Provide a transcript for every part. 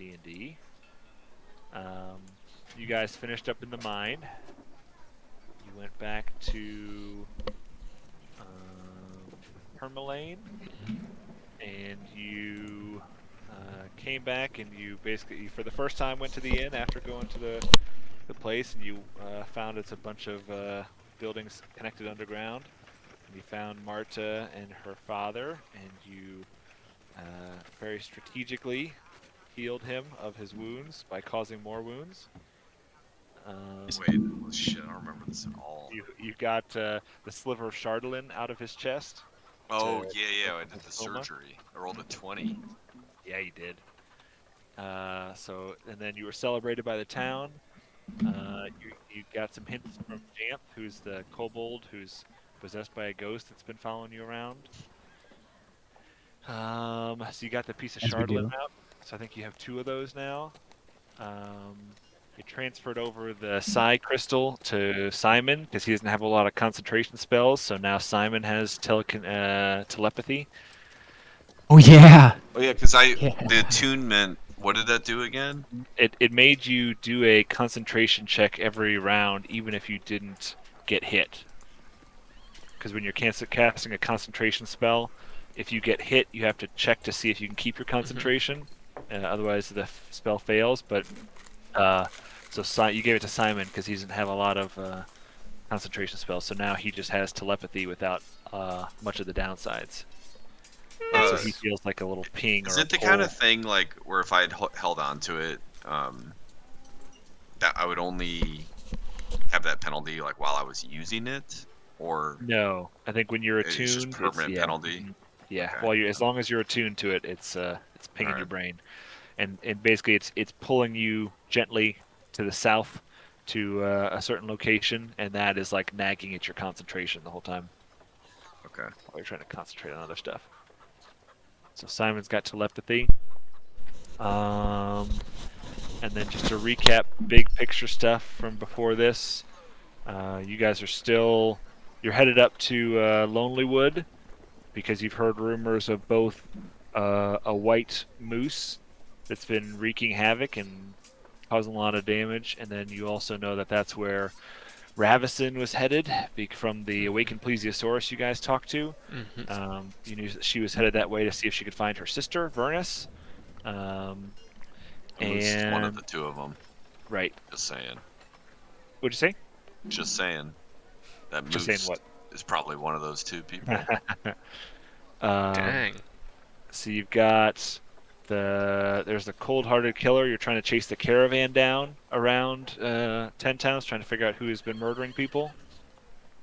D&D. You guys finished up in the mine. You went back to Permalane, and you came back, and you basically, for the first time, went to the inn after going to the place, and you found it's a bunch of buildings connected underground. And you found Marta and her father, and you very strategically healed him of his wounds by causing more wounds. Wait, shit, I don't remember this at all. You got the sliver of Chardolin out of his chest. Oh, To yeah, I open did his the coma. surgery. I rolled a 20. Yeah, you did. And then you were celebrated by the town. You got some hints from Jamp, who's the kobold who's possessed by a ghost that's been following you around. So you got the piece of As we Chardolin do. out. So I think you have 2 of those now. You transferred over the Psi crystal to Simon because he doesn't have a lot of concentration spells. So now Simon has telepathy. Oh yeah. Oh, yeah, because the Yeah. attunement, what did that do again? It made you do a concentration check every round, even if you didn't get hit. Because when you're casting a concentration spell, if you get hit, you have to check to see if you can keep your concentration. Otherwise, the spell fails. But you gave it to Simon because he doesn't have a lot of concentration spells. So now he just has telepathy without much of the downsides. And so he feels like a little ping Is or a it the pull. kind of thing like where if I had held on to it, that I would only have that penalty like while I was using it, or No, I think when you're it's just attuned, permanent penalty? yeah. Okay. While you're as long as you're attuned to it, it's pinging your Alright. brain, and basically it's pulling you gently to the south to a certain location, and that is like nagging at your concentration the whole time Okay. while you're trying to concentrate on other stuff. So Simon's got telepathy. And then just to recap, big picture stuff from before this. You guys are you're headed up to Lonelywood because you've heard rumors of both a white moose that's been wreaking havoc and causing a lot of damage, and then you also know that that's where Ravison was headed from the awakened plesiosaurus you guys talked to. You knew that she was headed that way to see if she could find her sister, Vernus. Um, The moose is one of and the 2 of them. right, Just saying. what'd you say? Just saying. That Just saying moose what? is probably one of those 2 people. Dang. So you've got there's the cold-hearted killer. You're trying to chase the caravan down around Ten Towns, trying to figure out who has been murdering people.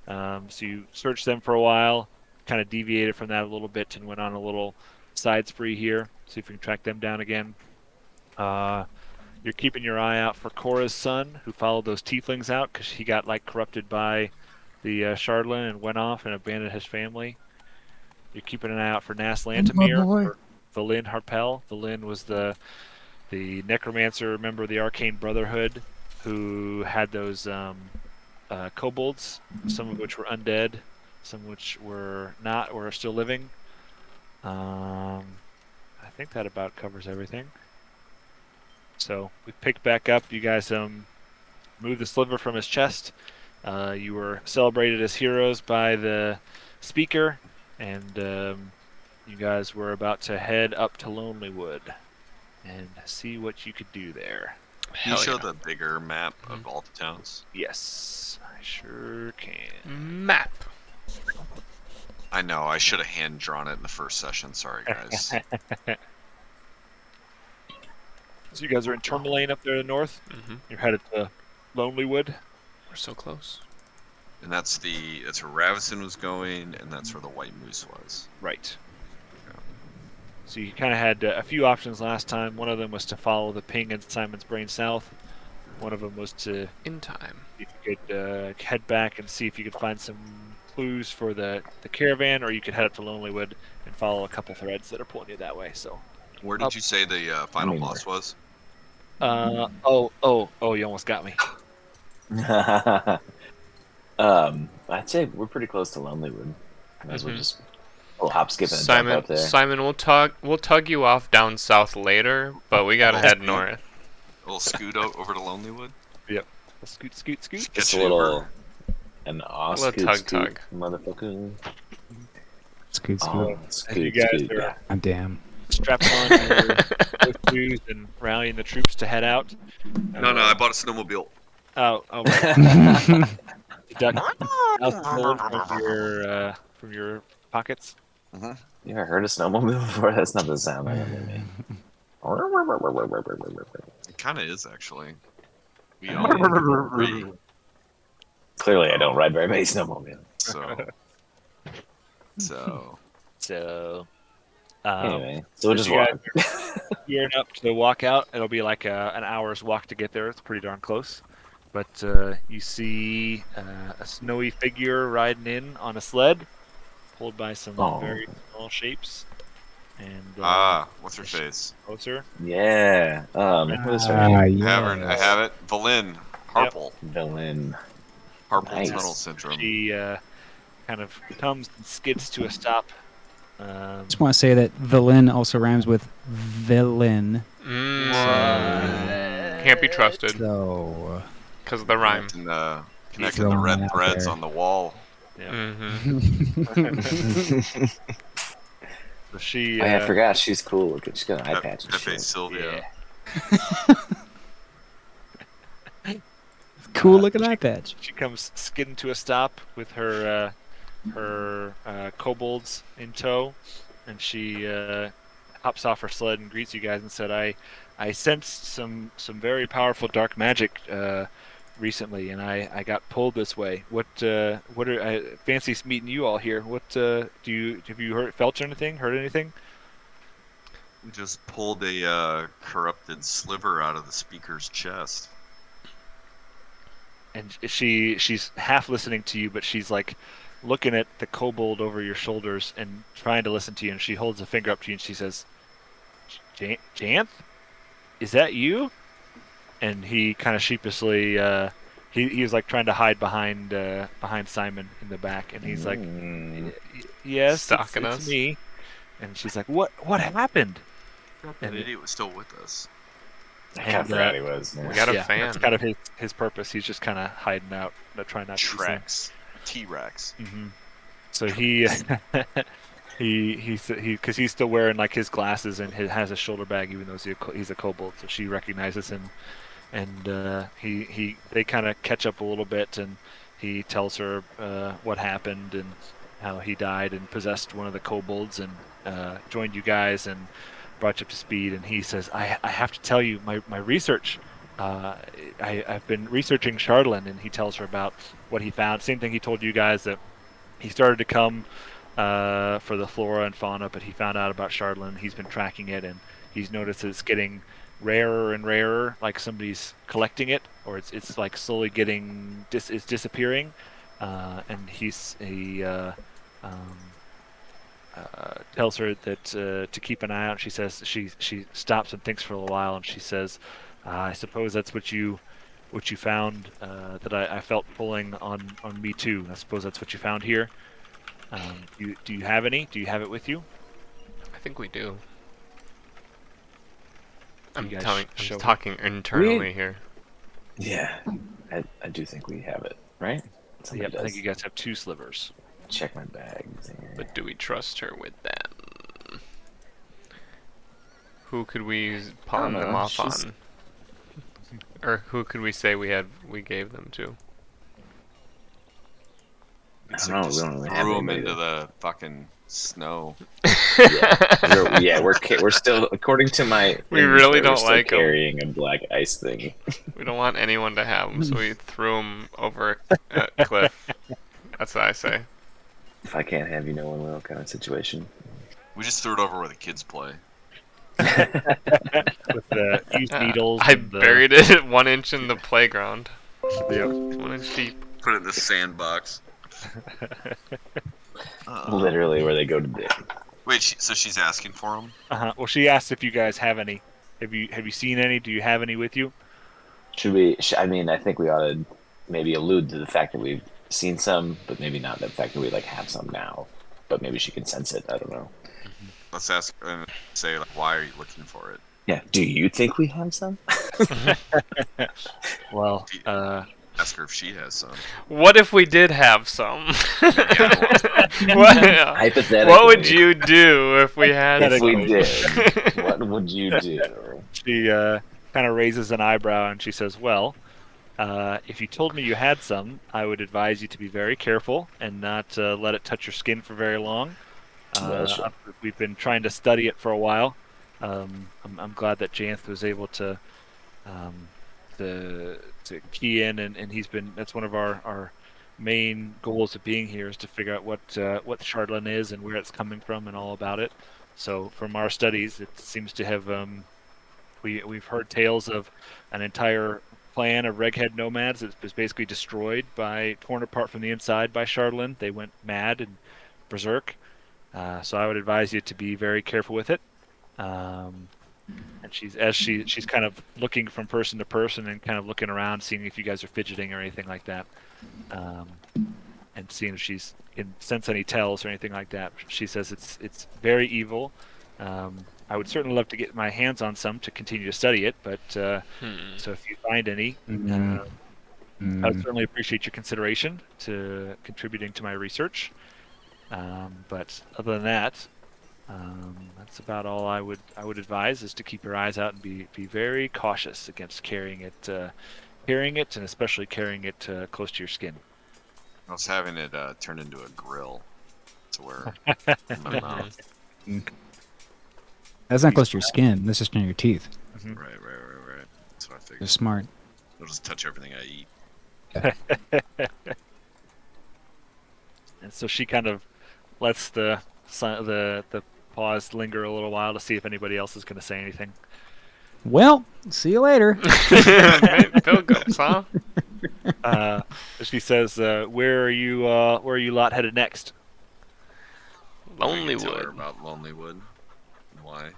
So you searched them for a while, kind of deviated from that a little bit, and went on a little side spree here. See if we can track them down again. You're keeping your eye out for Cora's son, who followed those tieflings out because he got like corrupted by the Shardlin and went off and abandoned his family. You're keeping an eye out for Nas My Lantamir, boy. or Valin Harpel. Valin was the necromancer member of the Arcane Brotherhood who had those kobolds, some of which were undead, some of which were not or are still living. I think that about covers everything. So we pick back up. You guys move the sliver from his chest. You were celebrated as heroes by the speaker, and you guys were about to head up to Lonelywood and see what you could do there. Can you Hell show yeah. the bigger map of all the towns? Yes, I sure can. Map. I know, I should have hand drawn it in the first session. Sorry, guys. So you guys are in Tourmaline up there in the north. You're headed to Lonelywood. We're so close. And that's where Ravison was going, and that's where the White Moose was. Right. So you kind of had a few options last time. One of them was to follow the ping in Simon's brain south. One of them was to In time. if you could head back and see if you could find some clues for the caravan, or you could head up to Lonelywood and follow a couple threads that are pulling you that way. So, Where did you say the final boss was? you almost got me. I'd say we're pretty close to Lonelywood. Might as well just little hop, skip, and a jump Simon, up there. Simon, we'll tug you off down south later, but we gotta head north. A little scoot over to Lonelywood. Yep. Scoot, scoot, scoot. Just Just get a you little, over. an A little scoot, tug, scoot, tug. motherfucker. Scoot, scoot. Oh, And scoot, you guys scoot. are Yeah. Oh, damn. strapped on your shoes and rallying the troops to head out. No, I bought a snowmobile. Oh, right. Duck alcohol from your pockets. You ever heard a snowmobile before? That's not the sound I remember. It kind of is actually. We own 3, Clearly, I don't ride very many snowmobiles. so. So, Anyway, so we'll just you walk. guys gearing up to walk out. It'll be like an hour's walk to get there. It's pretty darn close. But you see a snowy figure riding in on a sled, pulled by some very small shapes. And What's her face? closer. Yeah. What is her Ah, name? I have it. Valin Harple. Villain. Harple Nice. tunnel syndrome. She kind of comes and skids to a stop. Just want to say that villain also rhymes with villain. Can't be trusted So. because of the rhyme. Connecting the red Out threads there. on the wall. Yeah. Mm-hmm. So she. I forgot. She's cool looking. She's got an eye patch and Pepe shit. Sylvia. Cool looking eye patch. She comes skidding to a stop with her kobolds in tow, and she hops off her sled and greets you guys and said, "I sensed some very powerful dark magic recently, and I got pulled this way. What are fancy meeting you all here? What have you felt anything? Heard anything?" We just pulled a corrupted sliver out of the speaker's chest. And she's half listening to you, but she's like looking at the kobold over your shoulders and trying to listen to you. And she holds a finger up to you and she says, "Janth, is that you?" And he kind of sheepishly, he was like trying to hide behind Simon in the back, and he's like, "Yes, Stalking it's us. me." And she's like, "What happened?" That idiot was still with us. I kind of forgot he was. We got a Yeah, fan. that's kind of his purpose. He's just kind of hiding out, trying not to be seen. Trex. T-Rex. Mm-hmm. So because he's still wearing like his glasses and he has a shoulder bag, even though he's a kobold. So she recognizes him, and they kind of catch up a little bit, and he tells her what happened and how he died and possessed one of the kobolds and joined you guys and brought you up to speed. And he says, I have to tell you my research. I've been researching Chardlin, and he tells her about what he found. Same thing he told you guys, that he started to come for the flora and fauna, but he found out about Chardlin. He's been tracking it, and he's noticed that it's getting rarer and rarer, like somebody's collecting it, or it's like slowly getting it's disappearing. And he tells her that to keep an eye out. She says she stops and thinks for a while, and she says, "I suppose that's what you found, that I felt pulling on me too. I suppose that's what you found here. Do you have any? Do you have it with you?" I think we do. You I'm guys show just her. talking internally here. Yeah, I do think we have it, right? Somebody Yep, I think does. you guys have 2 slivers. Check my bags. But do we trust her with them? Who could we pawn know, them off she's- on? Or who could we say we gave them to? I don't know. We Just don't really have threw him anybody into the fucking snow. We're still, according to my. We really inventory, don't we're still like 'em. carrying a black ice thing. We don't want anyone to have them, so we threw them over a cliff. That's what I say. If I can't have you, no one will, kind of situation. We just threw it over where the kids play. With the used needles. I and the, buried it 1 inch in the playground. Yep. 1 inch deep. Put it in the sandbox. Literally where they go to dig. Wait, so she's asking for them? Well, she asked if you guys have any. Have you seen any? Do you have any with you? Should we? I mean, I think we ought to maybe allude to the fact that we've seen some, but maybe not the fact that we like have some now. but maybe she can sense it. I don't know. Let's ask and say, like, why are you looking for it? Yeah. Do you think we have some? Well, She- Ask her if she has some. What if we did have some? Maybe I want what, Hypothetically. what would you do if we had If we some? did, what would you do? she kind of raises an eyebrow and she says, "Well, if you told me you had some, I would advise you to be very careful and not let it touch your skin for very long. Gotcha. We've been trying to study it for a while. I'm glad that Janth was able um, to key in, and that's one of our main goals of being here is to figure out what Shardlin is and where it's coming from and all about it. So from our studies, it seems to have we've heard tales of an entire clan of Reghead nomads that was basically destroyed torn apart from the inside by Shardlin. They went mad and berserk. So I would advise you to be very careful with it. Um, and she's kind of looking from person to person and kind of looking around, seeing if you guys are fidgeting or anything like that, um, and seeing if she's can sense any tells or anything like that. She says it's very evil. I would certainly love to get my hands on some to continue to study it, but so if you find any, I would certainly appreciate your consideration to contributing to my research. But other than that, that's about all I would advise is to keep your eyes out and be very cautious against carrying it, and especially carrying it close to your skin. I was having it turned into a grill to where in my mouth. That's not close to your skin. That's just near your teeth. Mm-hmm. Right. That's what I figured. You're smart. It'll just touch everything I eat. And so she kind of lets the pause linger a little while to see if anybody else is going to say anything. Well, see you later. Pilgrims, huh? She says, "Where are you lot headed next?" I can tell her Lonelywood. about Lonelywood. And why?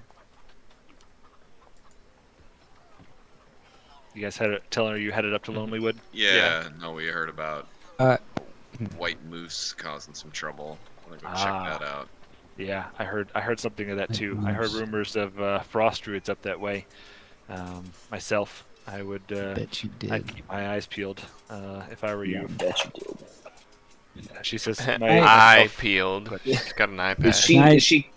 You guys tell her you headed up to Lonelywood. Yeah, no, we heard about Uh, white moose causing some trouble. I'm gonna go Ah. check that out. Yeah, I heard something of that too. I heard Nice. rumors of frost druids up that way. Myself, I would Bet you I'd did. keep my eyes peeled if I were Yeah, you. bet you did. She says, Eye peeled. She's got an eye patch. Is she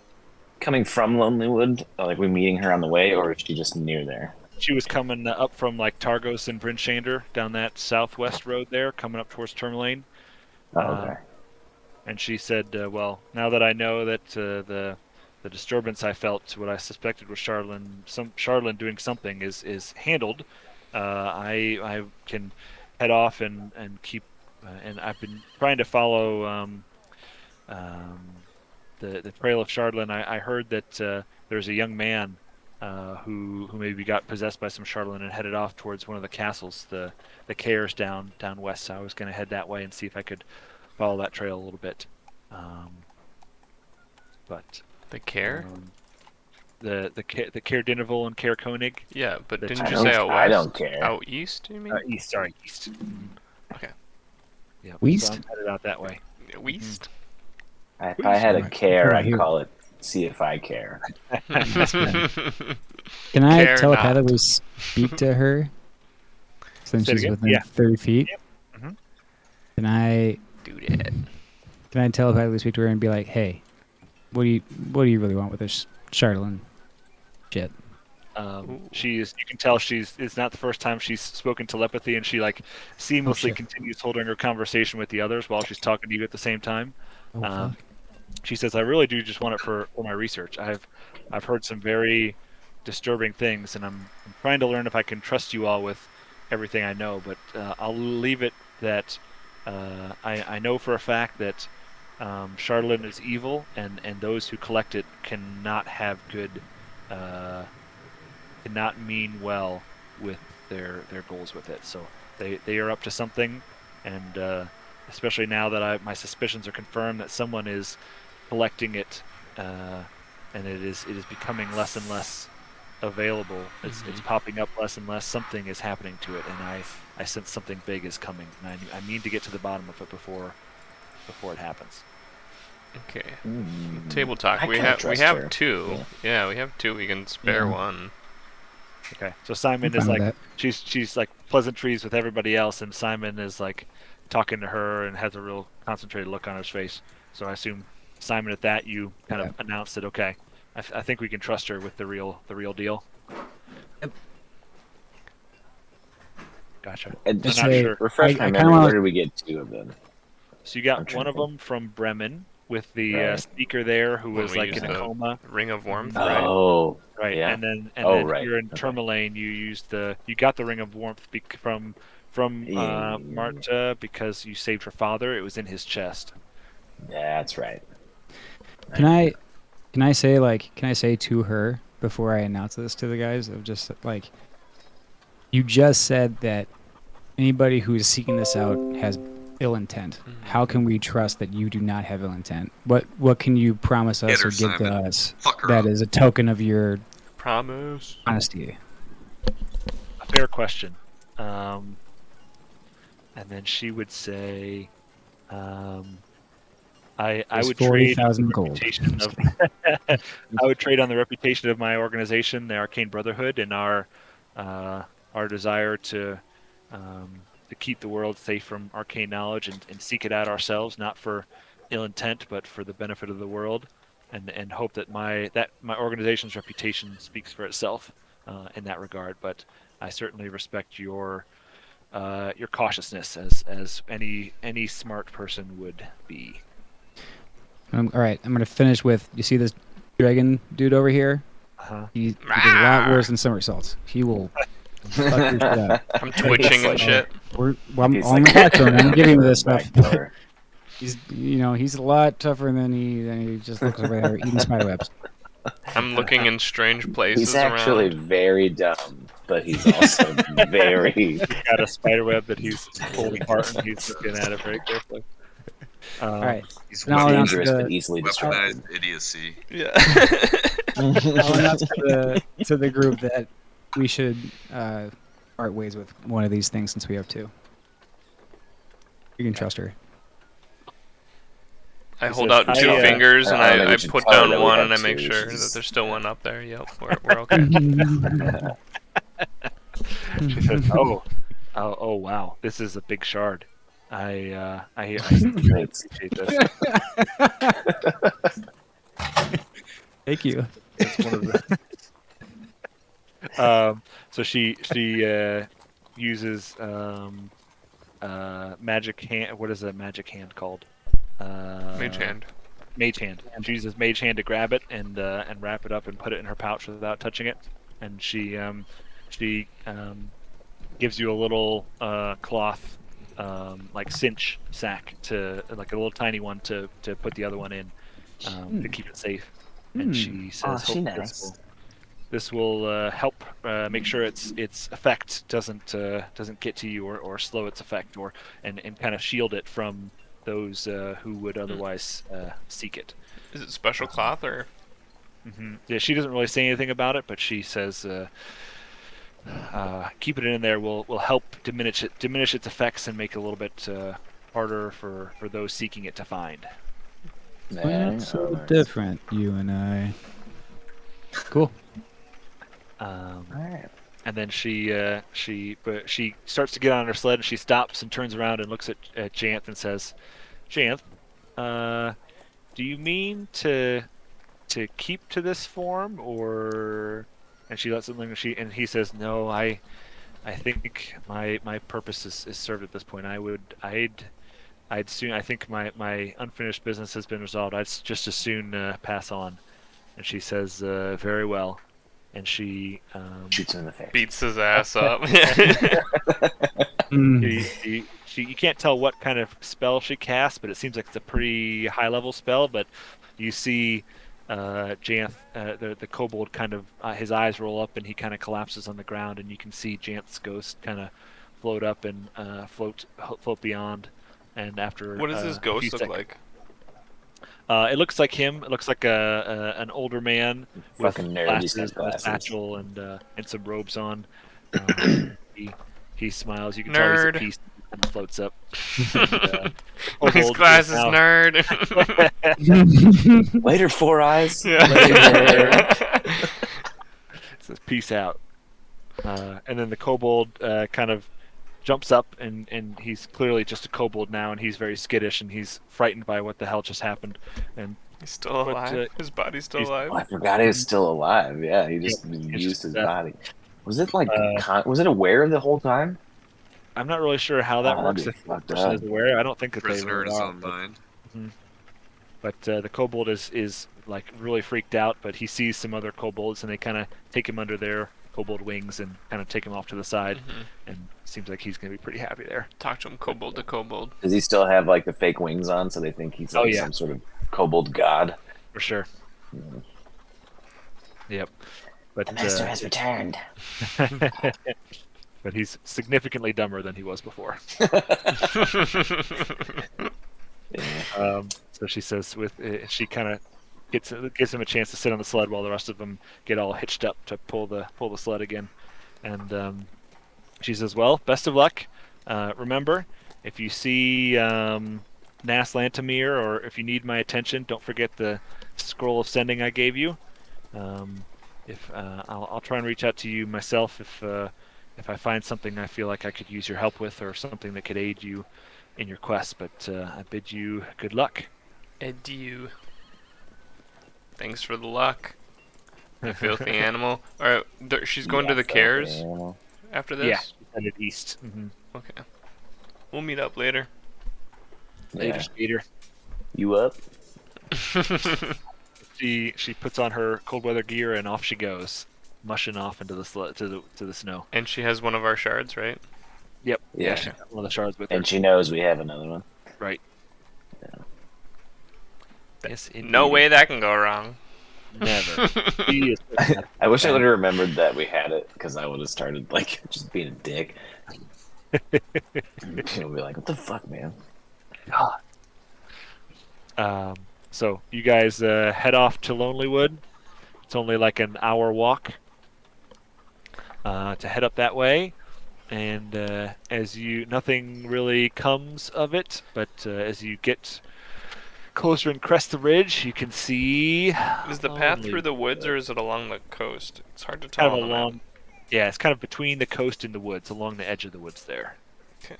coming from Lonelywood? Like we meeting her on the way, or is she just near there? she was coming up from like Targos and Brinchander down that southwest road there, coming up towards Tourmaline. Oh, okay. And she said, "Well, now that I know that the disturbance I felt, what I suspected was Charlin doing something, is handled, I can head off and keep. And I've been trying to follow um, the trail of Chardlin. I heard that there's a young man who maybe got possessed by some Chardlin and headed off towards one of the castles, the Cares down west. So I was going to head that way and see if I could follow that trail a little bit. But The care? the Care Dineval and Care Koenig. Yeah, but the didn't I you don't, say out west? I don't care. Out east, you mean? East, sorry, east. Okay. Yeah, West? So I'm headed out that way. West? If I had a care, Right I'd here. call it "See If I Care." Can I Care telepathically speak to her since Say it she's again? within Yeah. 30 feet? Mhm. Can I Do that. telepathically speak to her and be like, "Hey, what do you really want with this Charlene shit?" You can tell it's not the first time she's spoken telepathy, and she like seamlessly shit. continues holding her conversation with the others while she's talking to you at the same time. Oh, fuck. She says, "I really do just want it for my research. I've heard some very disturbing things, and I'm trying to learn if I can trust you all with everything I know. But I'll leave it that I know for a fact that Charlene is evil, and those who collect it cannot have good, cannot mean well with their goals with it. So they are up to something, and especially now that my suspicions are confirmed that someone is collecting it, and it is becoming less and less available. It's popping up less and less. Something is happening to it, and I sense something big is coming, and I mean to get to the bottom of it before it happens." Okay. Mm. Table talk. I We kinda have trust have her. two. Yeah, we have two. We can spare Yeah. one. Okay, so I'm Simon is fine with like that. she's like pleasantries with everybody else, and Simon is like talking to her and has a real concentrated look on his face. So I assume Simon, at that you kind Yeah. of announced that okay, I think we can trust her with the real deal. Yep. Gotcha. And So Just just not say sure. refresh my I kind of memory. Where want did we get two of them? So you got I'm one trying to of think. them from Bremen with the Right. speaker there who When was we like use in a the coma. ring of warmth, Mhm. right? Oh, Right, yeah. and Oh, then right. here in Okay. Tourmaline, you used you got the Ring of Warmth from Yeah, Marta because you saved her father. It was in his chest. that's right. Can I say to her before I announce this to the guys of just like you just said that anybody who is seeking this out has ill intent. How can we trust that you do not have ill intent? What can you promise Get us her, or give to Simon. us Fuck her that up. is a token of your Promise. honesty? A fair question. Um, and then she would say, um, I There's would trade on the 40,000 gold. reputation Just of kidding. I would trade on the reputation of my organization, the Arcane Brotherhood, and uh, our desire to keep the world safe from arcane knowledge and seek it out ourselves, not for ill intent, but for the benefit of the world, and hope that my organization's reputation speaks for itself in that regard. But I certainly respect your cautiousness as any smart person would be. All right, I'm gonna finish with. You see this dragon dude over here? Uh-huh. He does a lot worse than somersaults. He will fuck your shit up. I'm twitching and like- shit. I'm He's on like the back to him. I'm giving him this back stuff. door. He's a lot tougher than he just looks over there eating spiderwebs. I'm looking in strange places He's actually around. very dumb, but he's also very. He's got a spider web that he's pulled apart and he's looking at it very carefully. All right, He's and I'll announce dangerous but the easily distracted. weaponized idiocy. Yeah. I'll announce to the group that we should part ways with one of these things since we have two. You can trust her. I He hold says, out two I, fingers and I don't think I we should put tell her down that we one have and I two. make We sure should that just- there's still one up there. Yep, we're okay. She says, "Oh, wow! This is a big shard. I sincerely Thanks. appreciate this. Thank you. It's one of the." So she uses magic hand. What is a magic hand called? Mage hand. Mage hand. She uses mage hand to grab it and wrap it up and put it in her pouch without touching it. And she gives you a little cloth like cinch sack to like a little tiny one to put the other one in to keep it safe. And she says, she "Hope nice. this will help make sure its effect doesn't get to you or slow its effect or and kind of shield it from those who would otherwise seek it." Is it special cloth or? Yeah, she doesn't really say anything about it, but she says, "Keep it in there will help diminish its effects and make it a little bit harder for those seeking it to find." We're so different, you and I. Cool. Alright. And then she starts to get on her sled and she stops and turns around and looks at Janth and says, "Janth, do you mean to keep to this form or?" And she lets him. He says, "No, I think my purpose is served at this point. I'd soon. I think my unfinished business has been resolved. I'd just as soon pass on." And she says, "Very well." And she Shoots him in the face. Beats his ass up. you can't tell what kind of spell she casts, but it seems like it's a pretty high level spell. But you see Janth, the kobold, kind of his eyes roll up and he kind of collapses on the ground, and you can see Janth's ghost kind of float up and float beyond. And after What does his a few ghost look sec- like? It looks like him. It looks like an older man with Fucking nerd. He's got glasses, and a glasses. satchel, and some robes on. He smiles. You can tell he's Nerd. at peace kind of floats up. Nice Kobold is glasses, now- nerd. Later, Four Eyes. Yeah. Later. says peace out. And then the kobold kind of jumps up, and he's clearly just a kobold now, and he's very skittish, and he's frightened by what the hell just happened. And He's still But, alive. His body's still he's- Oh, alive. I forgot he was still alive. Yeah, he just Yeah, it's used just his that- body. Was it like? Uh, Was it aware the whole time? I'm not really sure how that Oh, works. that'd If be the fucked person up. is aware, I don't think that Prisoner they in really his are. own mind. But the kobold is like really freaked out. But he sees some other kobolds, and they kind of take him under their kobold wings and kind of take him off to the side. And seems like he's gonna be pretty happy there. Talk to him, kobold to kobold. Does he still have like the fake wings on, so they think he's like Oh, yeah. some sort of kobold god? For sure. Yep. But The master has returned. but he's significantly dumber than he was before. So she says, she kind of gives him a chance to sit on the sled while the rest of them get all hitched up to pull the sled again. And she says, "Well, best of luck. Remember, if you see Nas Lantamir, or if you need my attention, don't forget the scroll of sending I gave you. If I'll try and reach out to you myself if I find something I feel like I could use your help with, or something that could aid you in your quest. But I bid you good luck." Adieu. Thanks for the luck. You filthy animal. Alright, she's going to the cares Yeah. after Yeah, this? she's headed east. Okay. We'll meet up later. Later, skater. You up? She puts on her cold weather gear and off she goes, mushing off into the to the snow. And she has one of our shards, right? Yep. Yeah. She got one of the shards with her. And she knows we have another one. Right. Yes, No indeed. way that can go wrong. Never. She is I wish I would have remembered that we had it, because I would have started like just being a dick. People would be like, "What the fuck, man?" God. So you guys head off to Lonelywood. It's only like an hour walk to head up that way, and nothing really comes of it. But as you get closer and crest the ridge, you can see. Is the path through the woods or is it along the coast? It's hard to tell. Kind of on the map. along. Yeah, it's kind of between the coast and the woods, along the edge of the woods there. Okay.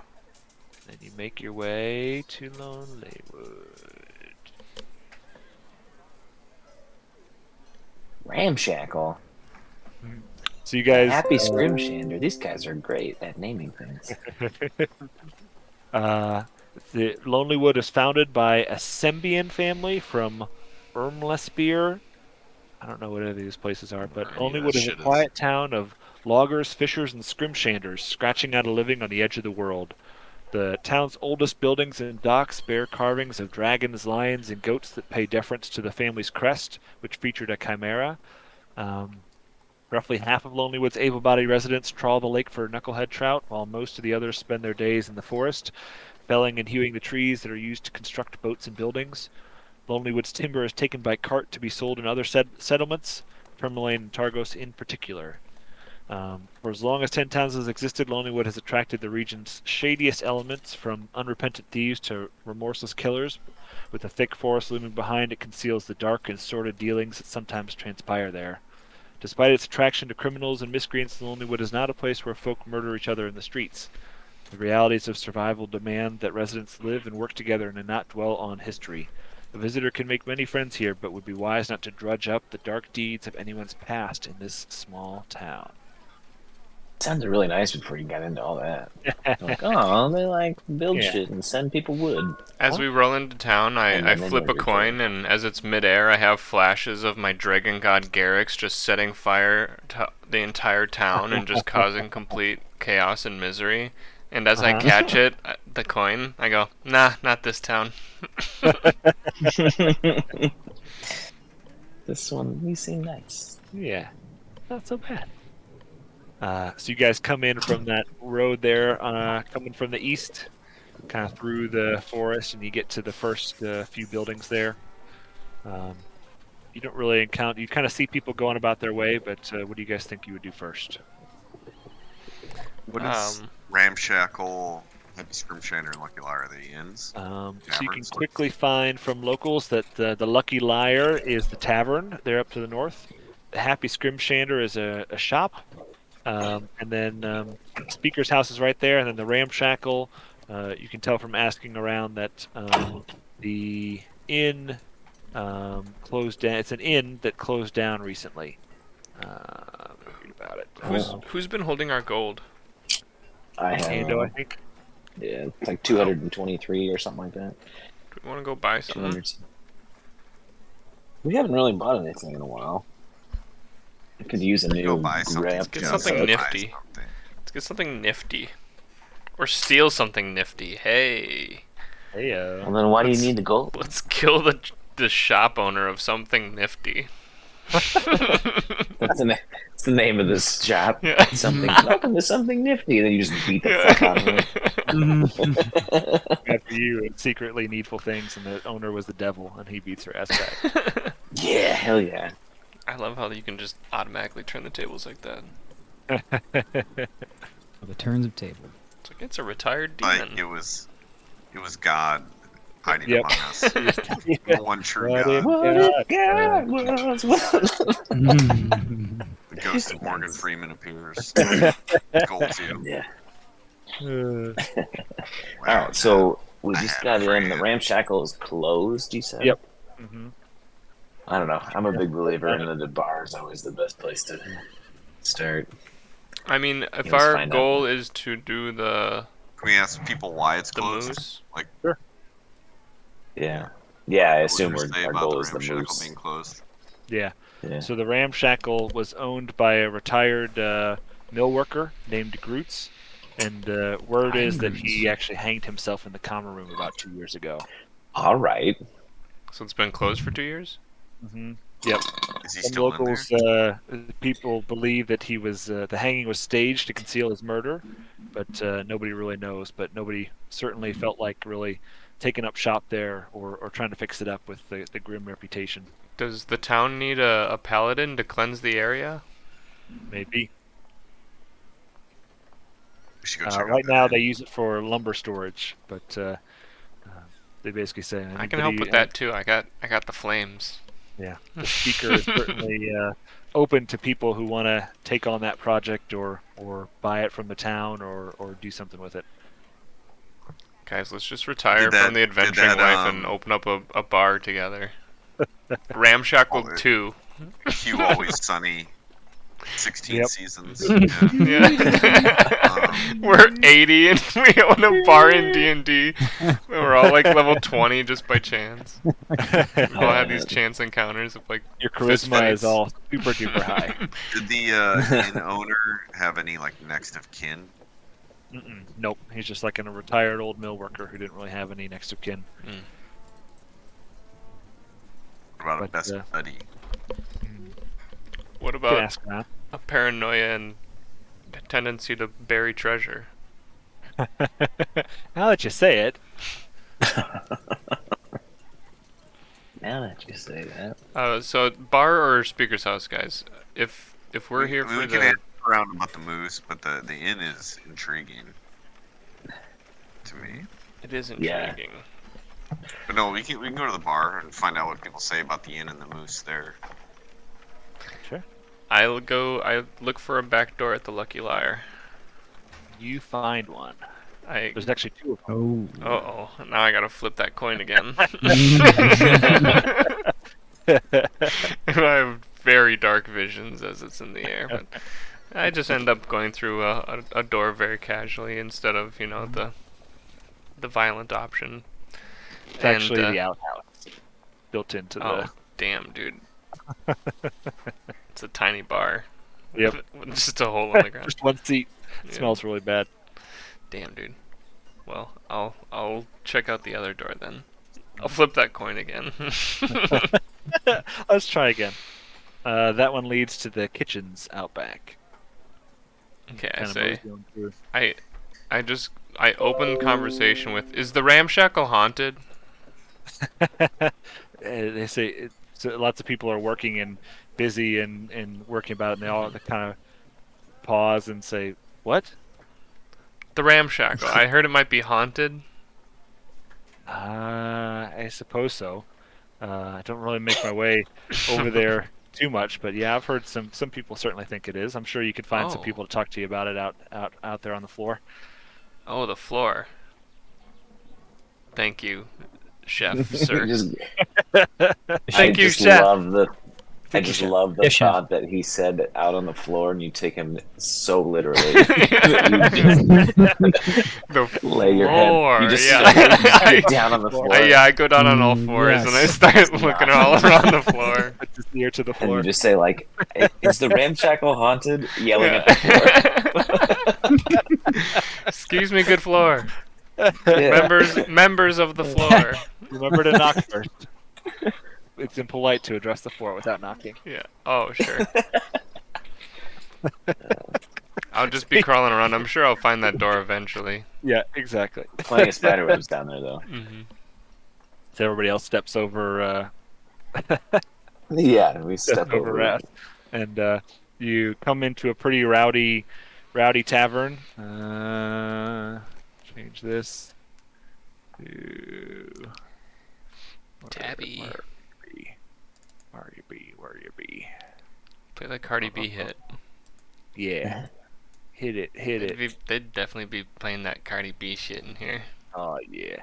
Then you make your way to Lonelywood. Ramshackle. So you guys. Happy Scrimshander. These guys are great at naming things. The Lonelywood is founded by a Sembian family from Ermlesbeer. I don't know what any of these places are, but Any of Lonelywood that is a shit is. quiet town of loggers, fishers, and scrimshanders scratching out a living on the edge of the world. The town's oldest buildings and docks bear carvings of dragons, lions, and goats that pay deference to the family's crest, which featured a chimera. Roughly half of Lonelywood's able-bodied residents trawl the lake for knucklehead trout, while most of the others spend their days in the forest, felling and hewing the trees that are used to construct boats and buildings. Lonelywood's timber is taken by cart to be sold in other settlements, Tourmaline and Targos in particular. For as long as 10 towns has existed, Lonelywood has attracted the region's shadiest elements, from unrepentant thieves to remorseless killers. With a thick forest looming behind, it conceals the dark and sordid dealings that sometimes transpire there. Despite its attraction to criminals and miscreants, Lonelywood is not a place where folk murder each other in the streets. The realities of survival demand that residents live and work together and not dwell on history. A visitor can make many friends here, but would be wise not to drudge up the dark deeds of anyone's past in this small town. Sounded really nice before you got into all that. Like, oh, they like build Yeah. shit and send people wood. As we roll into town, And I then flip a murder each coin, and as it's midair, I have flashes of my dragon god Garrix just setting fire to the entire town and just causing complete chaos and misery. And as I catch it, the coin, I go, nah, not this town. This one, we seem nice. Yeah, not so bad. So you guys come in from that road there, coming from the east, kind of through the forest, and you get to the first few buildings there. You don't really encounter. You kind of see people going about their way, but what do you guys think you would do first? What is ramshackle Happy Scrimshander and Lucky Liar are the inns. So you can Taverns. quickly find from locals that the Lucky Liar is the tavern. They're up to the north. The Happy Scrimshander is a shop. And then Speaker's house is right there. And then the Ramshackle, you can tell from asking around that the inn closed down. It's an inn that closed down recently. Read about it. Who's been holding our gold? I have. Ando, I think. Yeah, it's like 223 or something like that. Do we want to go buy something? 200. We haven't really bought anything in a while. I could use a Go new buy something. grab. Get just something buy nifty. something. Let's get something nifty. Or steal something nifty. Hey. Hey, Well, then why do you need the gold? Let's kill the shop owner of something nifty. That's the name of this shop. Yeah. Something. Welcome to something nifty. And then you just beat the fuck out of it. after you secretly needful things, and the owner was the devil, and he beats her ass back. Yeah, hell yeah. I love how you can just automatically turn the tables like that. The turns of table. It's like it's a retired Like demon. it was God hiding Yep. among us. The one true What God. if God was The ghost of Morgan Freeman appears. Gold too. Yeah. Uh, Alright, so we I just had got in. friends. The Ramshackle is closed, you said? Yep. mhm. I don't know. I'm a big believer in the bar is always the best place to start. I mean, if Let's our find out. goal is to do the Can we ask people why it's the closed? moose, Yeah. Yeah, I What assume would you say our about goal the is the Ramshackle moose. being closed? Yeah. Yeah. So the Ramshackle was owned by a retired mill worker named Groots, and word is that he actually hanged himself in the common room about 2 years ago. Alright. so it's been closed for 2 years. Mm-hmm. Yep. Is he Some still in there? locals, people believe that he was the hanging was staged to conceal his murder, but nobody really knows. But nobody certainly felt like really taking up shop there or trying to fix it up with the grim reputation. Does the town need a paladin to cleanse the area? Maybe. We should go check out Right that now inn. they use it for lumber storage, but they basically say I can help with that too. I got the flames. Yeah, the speaker is certainly open to people who want to take on that project or buy it from the town or do something with it. Guys, let's just retire Did from the that- adventuring did that, life and open up a bar together. Ramshackle Oh, 2. Hugh Always Sunny, 16 Yep. seasons. Yeah. Yeah. We're 80 and we own a bar in D&D. We're all like level 20 just by chance. We all have these chance encounters of like Your fist charisma fights. is all super duper high. Did the inn owner have any like next of kin? Nope, he's just like a retired old mill worker who didn't really have any next of kin. What about a But, best buddy? What You about can ask around. a paranoia and a tendency to bury treasure? Now that you say it, Now that you say that. So bar or speaker's house, guys? If we're here we for can the ask around about the moose, but the inn is intriguing to me. it is Yeah. intriguing. But no, we can go to the bar and find out what people say about the inn and the moose there. sure. I look for a back door at the Lucky Liar. You find one. There's actually two of them. Oh. Oh, now I gotta flip that coin again. I have very dark visions as it's in the air, but I just end up going through a door very casually instead of the violent option. It's actually the outhouse built into the. Oh damn, dude! It's a tiny bar. Yep. With just a hole in the ground. Just one seat. It Yeah. smells really bad. Damn, dude. Well, I'll check out the other door then. I'll flip that coin again. Let's try again. That one leads to the kitchens out back. Okay, I Kind of say mosey on through. I open conversation with, is the Ramshackle haunted? They say so lots of people are working and busy and working about it, and they all kind of pause and say, "What? The ramshackle. I heard it might be haunted. I suppose so. I don't really make my way over there too much, but yeah, I've heard some people certainly think it is. I'm sure you could find some Oh. people to talk to you about it out there on the floor. Oh, the floor. Thank you, chef, sir. Just, Thank you, just chef. love the. I Thank you, just chef. love the Yes, chef. thought that he said out on the floor, and you take him so literally. The Lay your head. floor. You just, Yeah. you just get down on the floor, I go down on all fours and I Yes. start looking all around the floor. Put his ear to the and floor. you just say like, "Is the ramshackle haunted?" Yelling at the floor. Excuse me, good floor. Yeah. Members of the floor. Remember to knock first. It's impolite to address the floor without knocking. Yeah. Oh, sure. I'll just be crawling around. I'm sure I'll find that door eventually. Yeah, exactly. Plenty of spider webs down there, though. Mm-hmm. So everybody else steps over Yeah, we step over over. Raz, and you come into a pretty rowdy tavern. Change this to Tabby. Where you be? Play the Cardi B hit. Yeah, hit it. They'd definitely be playing that Cardi B shit in here. Oh yeah.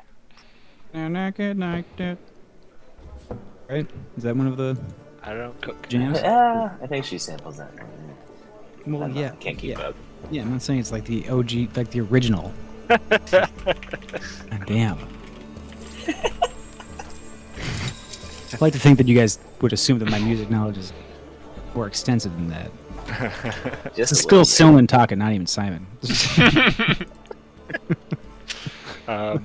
And I could like that. Right? Is that one of the I don't cook. jams? I think she samples that. Well, I'm not- yeah. can't keep yeah. up. Yeah, I'm not saying it's like the OG, like the original. God damn. I'd like to think that you guys would assume that my music knowledge is more extensive than that. Just It's a still little Silman talking, not even Simon. So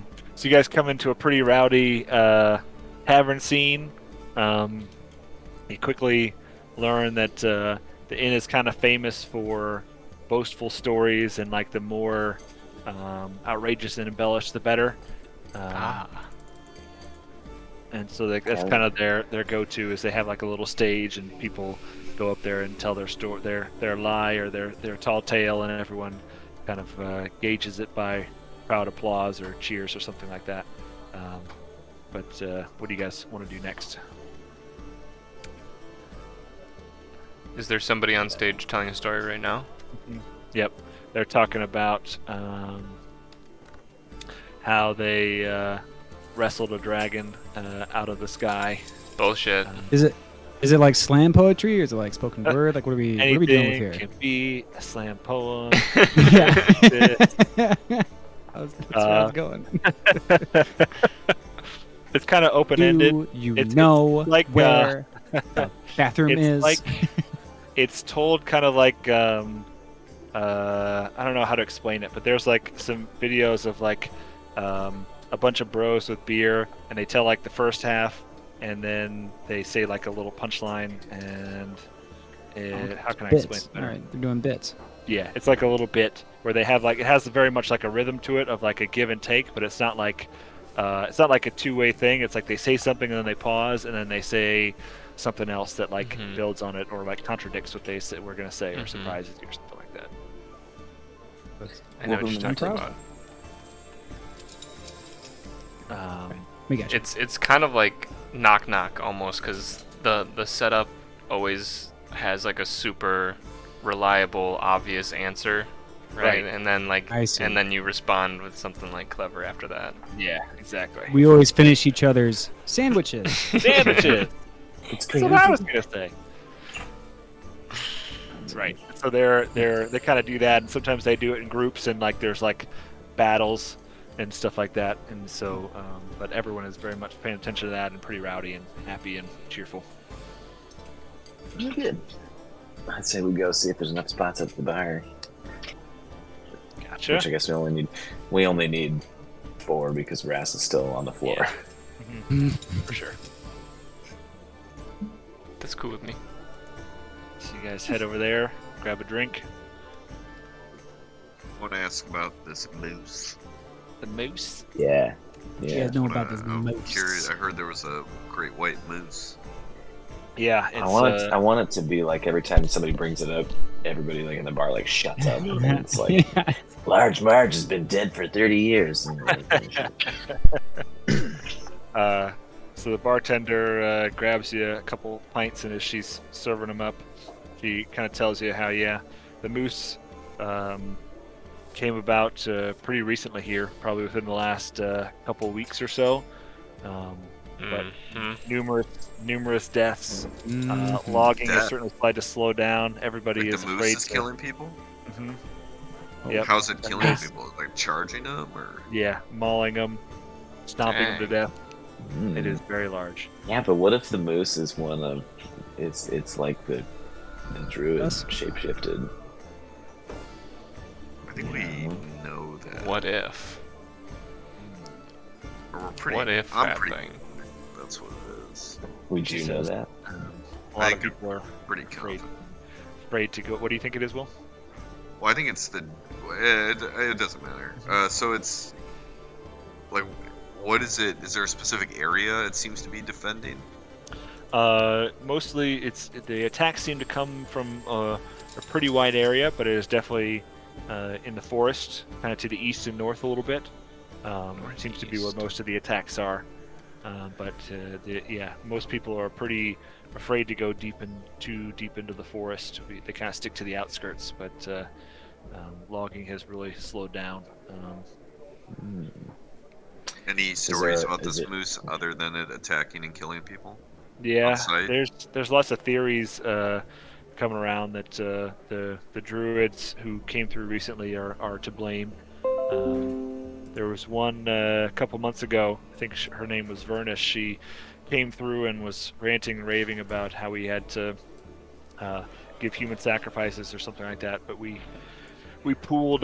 you guys come into a pretty rowdy tavern scene. You quickly learn that the inn is kind of famous for boastful stories, and like the more outrageous and embellished, the better. And so that's kind of their go-to is they have like a little stage, and people go up there and tell their story, their lie or their tall tale, and everyone kind of gauges it by crowd applause or cheers or something like that. But what do you guys want to do next? Is there somebody on stage telling a story right now? Yep, they're talking about how they wrestled a dragon out of the sky. Bullshit. Is it like slam poetry or is it like spoken word? Like what are we dealing with Anything here? can be a slam poem. Yeah. That's where I was going. It's kind of open-ended. Do you It's know like, where the bathroom it's is? like it's told kind of like I don't know how to explain it, but there's like some videos of like a bunch of bros with beer, and they tell like the first half, and then they say like a little punchline, and how can I explain Bits. it better? All right, they're doing bits. Yeah, it's like a little bit where they have like it has very much like a rhythm to it of like a give and take, but it's not like a two-way thing. It's like they say something and then they pause and then they say something else that like builds on it or like contradicts what they say, we're gonna say or surprises you or something like that. I know what you're talking Improv? about. We got you. It's kind of like knock knock almost, because the setup always has like a super reliable, obvious answer, right? And then like I see. and then you respond with something like clever after that. Yeah, exactly. We always finish each other's sandwiches. Sandwiches. It's That's crazy. what I was gonna say. Right. So they kind of do that, and sometimes they do it in groups, and like there's like battles and stuff like that. And so, but everyone is very much paying attention to that and pretty rowdy and happy and cheerful. Good. I'd say we go see if there's enough spots at the bar. Gotcha. Which I guess we only need 4 because Ras is still on the floor. For sure. That's cool with me. So you guys head over there, grab a drink. I want to ask about this moose. The moose. Yeah. You Yeah. guys know about this I'm moose. curious. I heard there was a great white moose. Yeah, it's I want it to be like every time somebody brings it up, everybody like in the bar like shuts up, and it's like Large Marge has been dead for 30 years. And So the bartender grabs you a couple pints, and as she's serving them up, she kind of tells you how, the moose came about pretty recently here, probably within the last couple weeks or so. But numerous deaths. Logging has certainly tried to slow down. Everybody Like is the moose afraid is to. killing people? Hmm. Yep. How's it killing Yes. people? Like charging them, or? Yeah, mauling them, stomping them to Dang. death. It is very large. Yeah, but what if the moose is one of it's like the druid Yes. shapeshifted? I think we know that. What if? Or we're pretty, What if I'm that pretty, thing? That's what it is. Would you know that? A lot I of think people are Pretty afraid, confident. afraid to go. What do you think it is, Will? Well, I think it's the. It doesn't matter. So it's like, what is it? Is there a specific area it seems to be defending? Mostly, the attacks seem to come from a pretty wide area, but it is definitely in the forest, kind of to the east and north a little bit. It seems to be where most of the attacks are. But most people are pretty afraid to go too deep into the forest. They kind of stick to the outskirts, but logging has really slowed down. Any stories there- about is this it- moose other than it attacking and killing people? Yeah, On site? there's lots of theories coming around that the druids who came through recently are to blame. There was one a couple months ago. I think her name was Vernish. She came through and was ranting and raving about how we had to give human sacrifices or something like that. But we pooled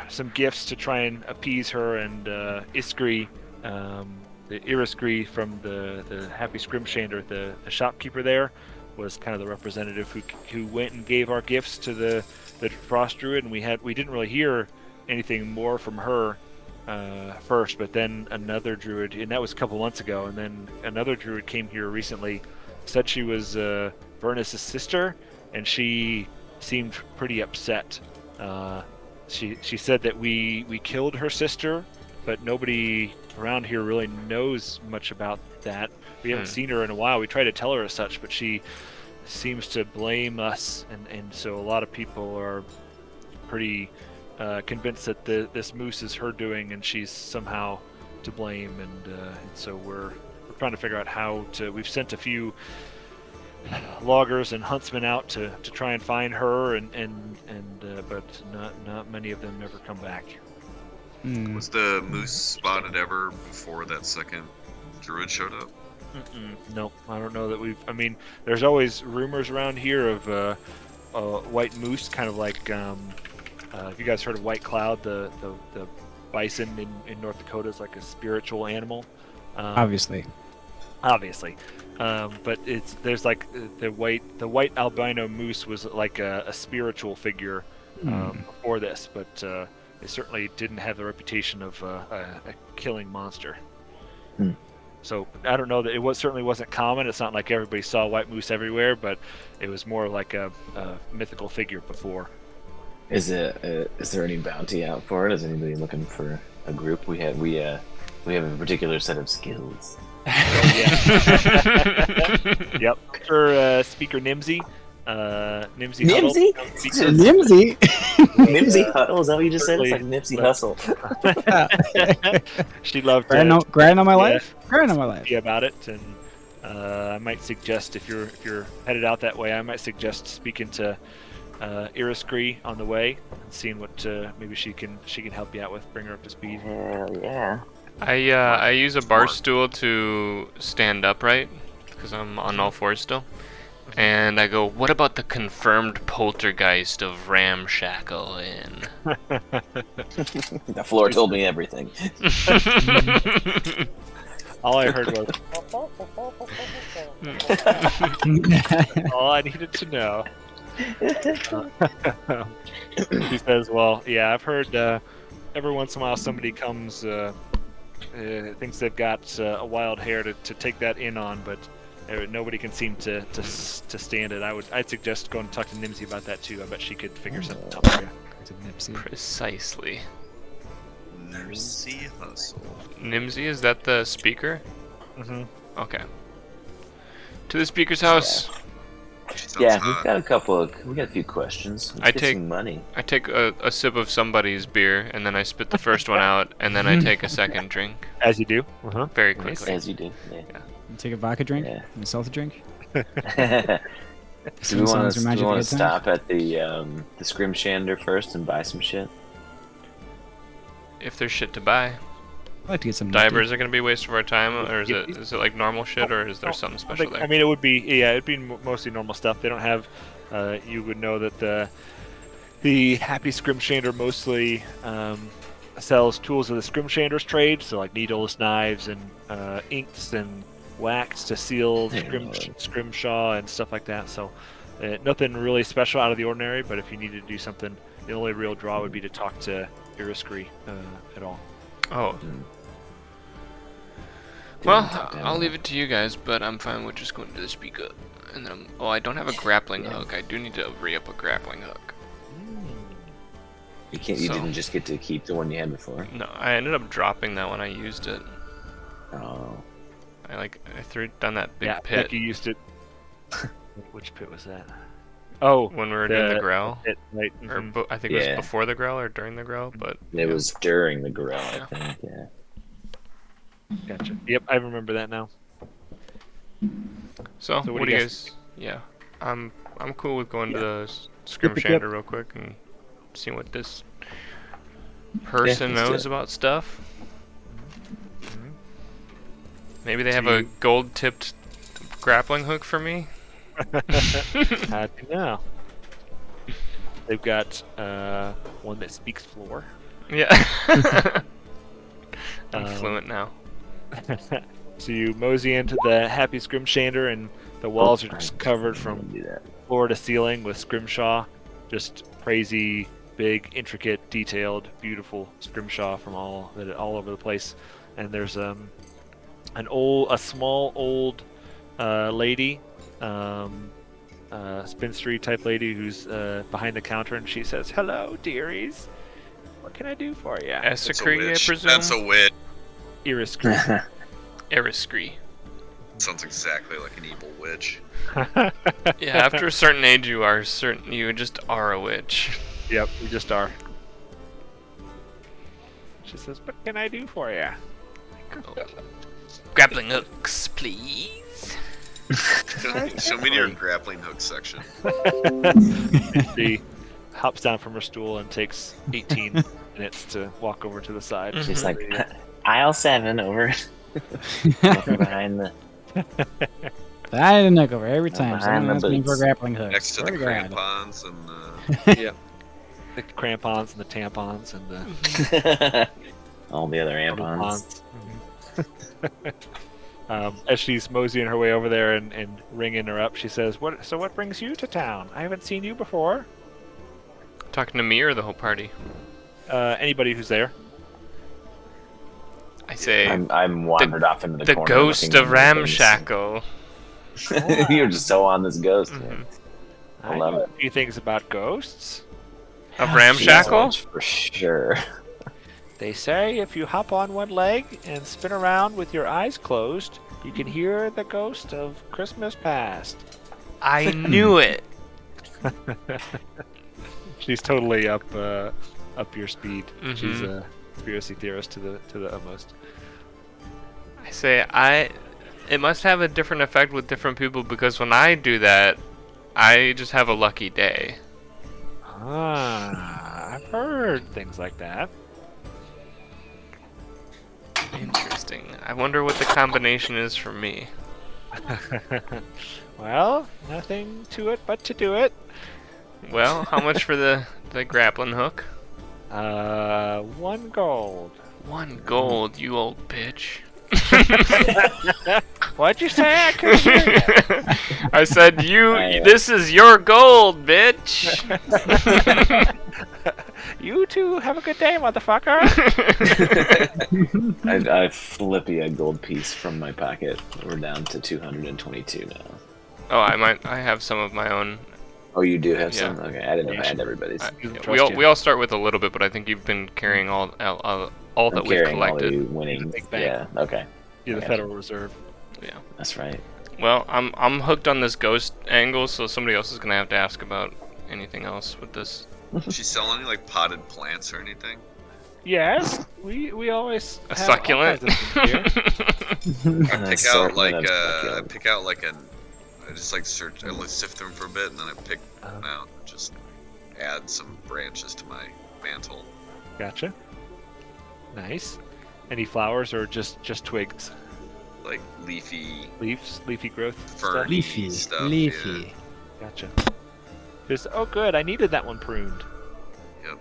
some gifts to try and appease her, and Iskri, the Iriskri from the Happy Scrimshander, the shopkeeper there, was kind of the representative who went and gave our gifts to the Frost Druid, and we didn't really hear anything more from her first, but then another druid, and that was a couple months ago, and then another druid came here recently, said she was Vernus's sister, and she seemed pretty upset. She said that we killed her sister, but nobody around here really knows much about that. We haven't seen her in a while. We tried to tell her as such, but she seems to blame us, and so a lot of people are pretty convinced that this moose is her doing, and she's somehow to blame, and so we're trying to figure out how to. We've sent a few loggers and huntsmen out to try and find her, but not many of them ever come back. Was the moose spotted ever before that second druid showed up? Nope, I don't know that we've. I mean, there's always rumors around here of white moose, kind of like. Have you guys heard of White Cloud, the bison in North Dakota is like a spiritual animal? Obviously. But there's like the white albino moose was like a spiritual figure before this, but it certainly didn't have the reputation of a killing monster. So I don't know that certainly wasn't common. It's not like everybody saw white moose everywhere, but it was more like a mythical figure before. Is there any bounty out for it? Is anybody looking for a group? We have a particular set of skills. Yep. For Speaker Nimsy. Nimsy Huddle. Nimsy? Nimsy. Nipsey Huddle? Is that what you just said? It's like Nipsey Hustle. She loved Grind on my life. Grind on my life. yeah, about it, and I might suggest if you're headed out that way, I might suggest speaking to Iriskri on the way and seeing what maybe she can help you out with, bring her up to speed. Hell yeah. I use a bar stool to stand upright because I'm on all fours still. And I go, what about the confirmed poltergeist of Ramshackle Inn? The floor told me everything. All I heard was all I needed to know. He says, well, yeah, I've heard every once in a while somebody comes thinks they've got a wild hair to take that in on, but Nobody can seem to stand it. I'd suggest going to talk to Nimsy about that too. I bet she could figure something out for you. It's a Nipsey. Precisely. Nimsy Hustle. Nimsy, is that the speaker? Mm-hmm. Okay. To the speaker's house. She sounds Yeah, hot. we got a few questions. I Let's get take- some money. I take a sip of somebody's beer, and then I spit the first one out, and then I take a second drink As you do. Uh-huh. very Nice. quickly. As you do. Yeah. You take a vodka drink Yeah. and a seltzer drink. Do Sing we want songs to remind you of a good time? stop at the Scrim Shander first and buy some shit? If there's shit to buy. I'd like to get some nifty. Divers are going to be a waste of our time, or is it like normal shit, or is there something special there? I mean, it would be it'd be mostly normal stuff. They don't have. You would know that the Happy Scrimshander mostly sells tools of the Scrimshander's trade, so like needles, knives, and inks and wax to seal scrimshaw and stuff like that. So nothing really special out of the ordinary. But if you needed to do something, the only real draw would be to talk to Iriscree at all. Oh. Didn't Well, talk to I'll him. leave it to you guys, but I'm fine with just going to the speaker. And then I don't have a grappling hook. I do need to re-up a grappling hook. You can't. You didn't just get to keep the one you had before. No, I ended up dropping that when I used it. Oh. I threw it down that big Yeah, pit Becky used it. Which pit was that? Oh, when we were doing the growl. pit, right? Or mhm. I think it Yeah. was before the growl or during the growl, but It was during the growl, I think. Yeah. Gotcha. Yep, I remember that now. So, So what do you guys? Yeah, I'm cool with going to the Scrim Yep, yep, yep. Shander real quick and seeing what this person let's do knows it. about stuff. Mm-hmm. Maybe they have a gold-tipped grappling hook for me. Happy now. They've got one that speaks floor. Yeah. I'm Um, fluent now. So you mosey into the Happy Scrimshander, and the walls are just covered from Do that. floor to ceiling with scrimshaw, just crazy, big, intricate, detailed, beautiful scrimshaw from all over the place. And there's a small old lady, spinstery type lady who's behind the counter, and she says, "Hello, dearies. What can I do for you?" That's a Escree, I witch. presume. That's a witch. Iris. Eriscree. Sounds exactly like an evil witch. Yeah, after a certain age, you just are a witch. Yep, we just are. She says, "What can I do for you?" Grappling hooks, please. Show me your grappling hook section. She hops down from her stool and takes 18 minutes to walk over to the side. She's like, aisle 7 over behind the. I had a knuck over every time. behind Someone the asks me for a boots. grappling hook. Next to the Swear to God. crampons and Yeah. The crampons and the tampons and the All the other ampons. tampons. As she's moseying her way over there and ringing her up, she says, what brings you to town? I haven't seen you before." Talking to me or the whole party? Anybody who's there. I say I'm wandered off into the the corner. ghost looking of at things. Ramshackle. You're just so on this ghost. Mhm. Man. I love know it. a few things about ghosts. Of She's Ramshackle? witch for sure. They say if you hop on one leg and spin around with your eyes closed, you can hear the ghost of Christmas past. I knew it. She's totally up your speed. She's Mhm. a conspiracy theorist to the utmost. I say it must have a different effect with different people because when I do that, I just have a lucky day. Ah, I've heard things like that. Interesting. I wonder what the combination is for me. Well, nothing to it but to do it. Well, how much for the grappling hook? 1 gold. 1 gold, you old bitch. What'd you say? I couldn't hear you. I said this is your gold, bitch. You two have a good day, motherfucker. I flip you a gold piece from my pocket. We're down to 222 now. Oh, I have some of my own. Oh, you do have Yeah. some? Okay, I didn't know if I had Yeah. everybody's. We all start with a little bit, but I think you've been carrying all I'm that we've carrying all collected. the winnings. Big bank. Yeah, okay. You're the I gotcha. Federal Reserve. Yeah. That's right. Well, I'm hooked on this ghost angle, so somebody else is gonna have to ask about anything else with this. She sell any like potted plants or anything? Yes, we always A have all succulent. kinds of things here. I An pick out assortment of I succulent. pick out like I just like search, I like sift them for a bit, and then I pick them Uh-huh. out and just add some branches to my mantle. Gotcha. Nice. Any flowers or just twigs, Like leafy, leafy growth ferny stuff? Leafy. stuff. Leafy. Gotcha. Oh, good. I needed that one pruned. Yeah. Yep.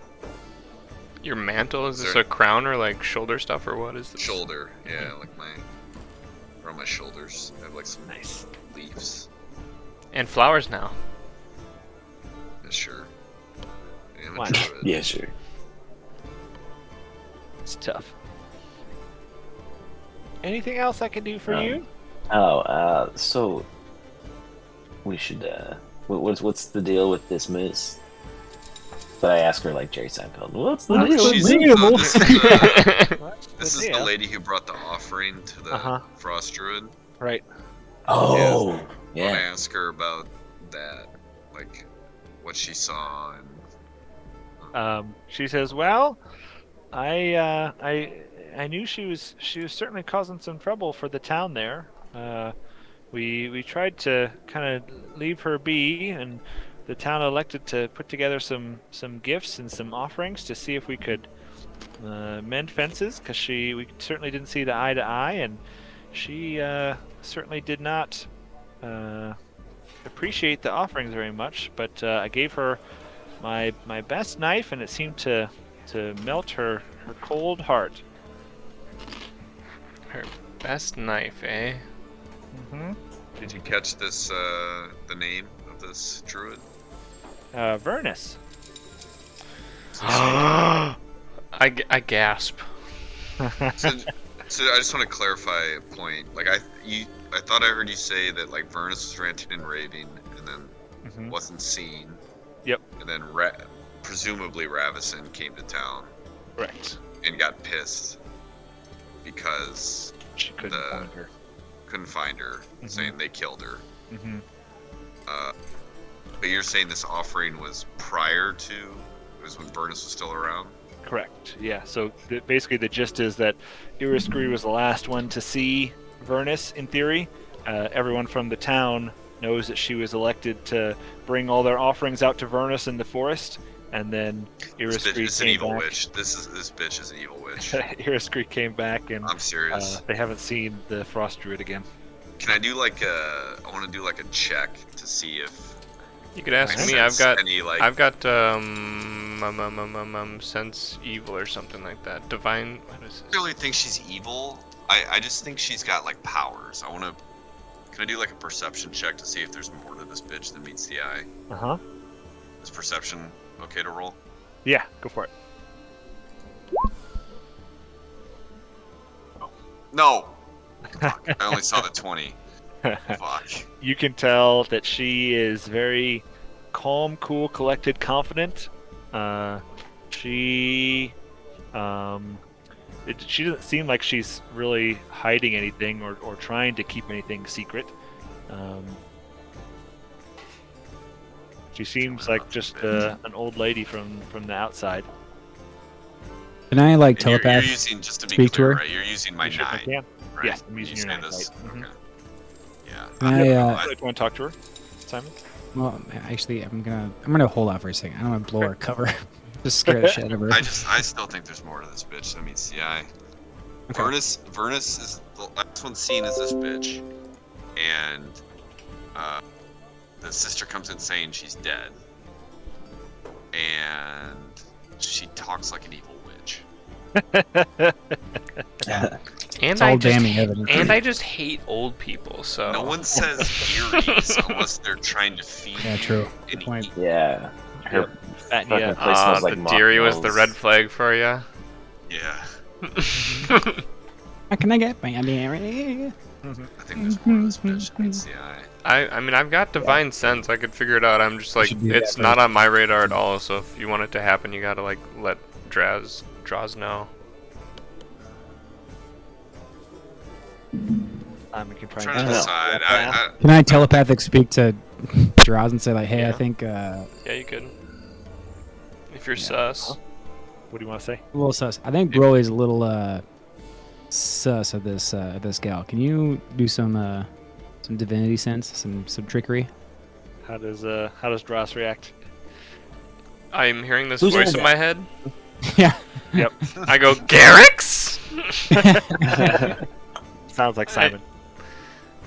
Your mantle, is this Sir. a crown or like shoulder stuff or what is this? Shoulder. Yeah, like around my shoulders. I have like some Nice. leaves. And flowers now. Yeah, sure. Yeah, I'm a Why? druid. Yeah, sure. It's tough. Anything else I can do for you? Oh, so we should. What's the deal with this moose? But I ask her like Jerry Seinfeld. What's the deal? She's, Unbelievable. this What's is the lady who brought the offering to the Uh-huh. Frost Druid. Right. Oh, I want to yeah. ask her about that, like what she saw and She says, "Well, I knew she was certainly causing some trouble for the town there. We tried to kind of leave her be, and the town elected to put together some gifts and some offerings to see if we could mend fences, because we certainly didn't see the eye to eye, and she certainly did not appreciate the offerings very much. But I gave her my best knife, and it seemed to melt her cold heart." Her best knife, eh? Mm-hmm. did you catch this? The name of this druid? Vernus. I gasp. So, so I just want to clarify a point. Like I thought I heard you say that like Vernus was ranting and raving, and then Mhm. wasn't seen. Yep. And then presumably Ravison came to town Correct. and got pissed because She couldn't The- find her. couldn't find her, Mhm. saying they killed her. Mm-hmm. But you're saying this offering was prior to, it was when Vernus was still around? Correct. Yeah. So basically, the gist is that Irisgri was the last one to see Vernus. In theory, everyone from the town knows that she was elected to bring all their offerings out to Vernus in the forest, and then This bitch Irisgri is an came evil back. witch. This bitch is an evil witch. Irisgri came back, and I'm serious. they haven't seen the Frost Druid again. Can I do like I want to do like a check to see if You could ask I me. sense any like I've got sense evil or something like that. Divine. What is I this? really think she's evil. I just think she's got like powers. I want to. Can I do like a perception check to see if there's more to this bitch than meets the eye? Uh huh. Is perception okay to roll? Yeah. Go for it. No. Fuck. I only saw the 20. Fuck. You can tell that she is very calm, cool, collected, confident. She doesn't seem like she's really hiding anything or trying to keep anything secret. She seems like just an old lady from the outside. Can I like And you're telepath? using, just to be speak to clear, her? right? You're using my You certainly 9. can. Right? Yes, I'm using You your say 9. this? Right. Mhm. Okay. Yeah. Can I, You want to talk to her, Simon? Well, actually, I'm gonna hold out for a second. I don't want to blow our cover. Just scare the shit out of her. I still think there's more to this bitch than meets the eye. Okay. Vernus is the last one seen as this bitch, and the sister comes in saying she's dead, and she talks like an evil witch. And It's all damning evidence. And I just hate old people. So No one says Aries unless they're trying to feed Yeah, true. and Good point. eat. Yeah. Her Fatten you Fucking up. place smells like the Deary was the mothballs. red flag for you. Yeah. How can I get my idea? I think there's more to this bitch than meets the eye. I mean, I've got divine sense. I could figure it out. I'm just like, should do it's that not first. on my radar at all. So if you want it to happen, you gotta like let Draws know. We can try I'm trying and to know. decide. Can I telepathic speak to Draws and say like, hey, I Yeah. think Yeah, you could. If you're sus. What do you want to say? a little sus. I think Broly's a little sus of this gal. Can you do some divinity sense, some trickery? How does Dross react? I'm hearing this Who's voice on in that? my head. Yeah. Yep. I go, Garrix! Sounds like Simon.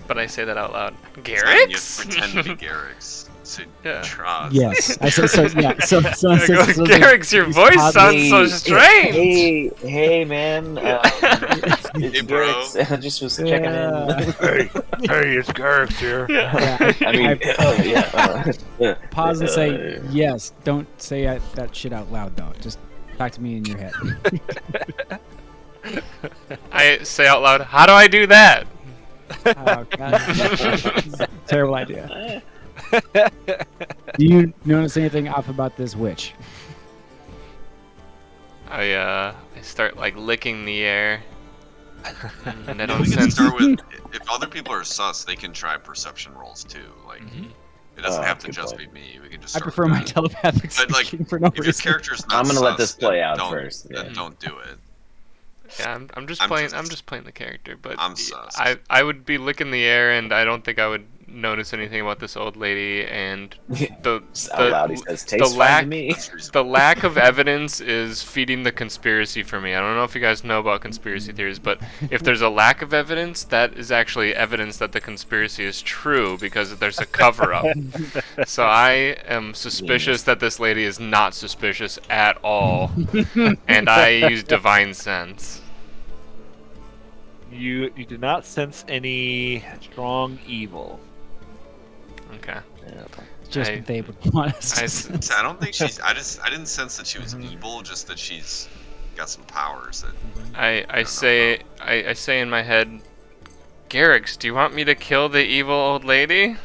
But I say that out loud. You have to Garrix? pretend to be Garrix. So Yeah. Troz. Yes. I said so. Yeah. So I go, Garrix, your voice sounds so strange! Hey, man. It's Hey, bro. Garrix. I just was checking in. Hey, it's Garrix here. Yeah. I mean, yeah. Pause and say yes. Don't say that shit out loud though. Just talk to me in your head. I say out loud, how do I do that? Oh god. Terrible idea. Do you notice anything off about this witch? I start like licking the air. And I Yeah, don't we can sense. start with if other people are sus, they can try perception rolls too. Like it doesn't Oh, have to good just point. be me. We can just. I Start prefer with my that. telepathic But, like, speaking for no If your reason. character's not I'm gonna let sus, this play then out don't- first, Then yeah. don't do it. Yeah, I'm just I'm playing. just- I'm just playing the character, but I'm sus. I would be licking the air, and I don't think I would notice anything about this old lady. And the Just out loud, he says, the "Tastes fine lack to me." That's the reasonable. lack of evidence is feeding the conspiracy for me. I don't know if you guys know about conspiracy theories, but if there's a lack of evidence, that is actually evidence that the conspiracy is true because there's a cover-up. So I am suspicious that this lady is not suspicious at all, and I use divine sense. You do not sense any strong evil. Okay. Just I- what they would want us to I- sense. So I don't think she's. I didn't sense that she was evil. Just that she's got some powers that. I say in my head, Garrix, do you want me to kill the evil old lady?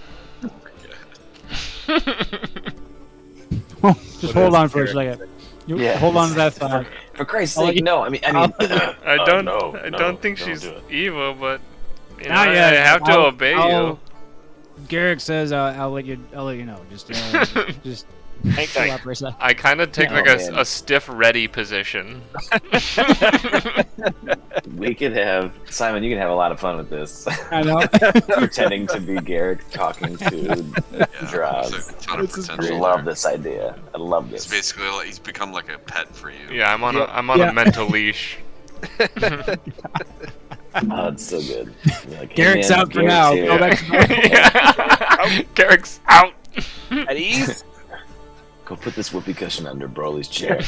Just hold on for a second. You Yeah, hold on to that for, thought. for Christ's I'll let sake, you- no. I mean, I don't no, I no, don't think don't she's do it. evil, but you know, Not I yet. have to obey you. Garrick says I'll let you know. Just Hang chill tight. out for a sec. I kind of take Oh, like man. a stiff ready position. We could have Simon. You can have a lot of fun with this, I know. pretending to be Garrick talking to Yeah, Droz. there's a ton of This is I potential. love there. this idea. I love He's this. basically like, he's become like a pet for you. Yeah, I'm on Yeah. a mental leash. Oh, it's so good. You're like, hey, Garrick's man, out for Garrick's now. here. Go back to Yeah. Garrick's out. At ease. Go put this whoopee cushion under Broly's chair.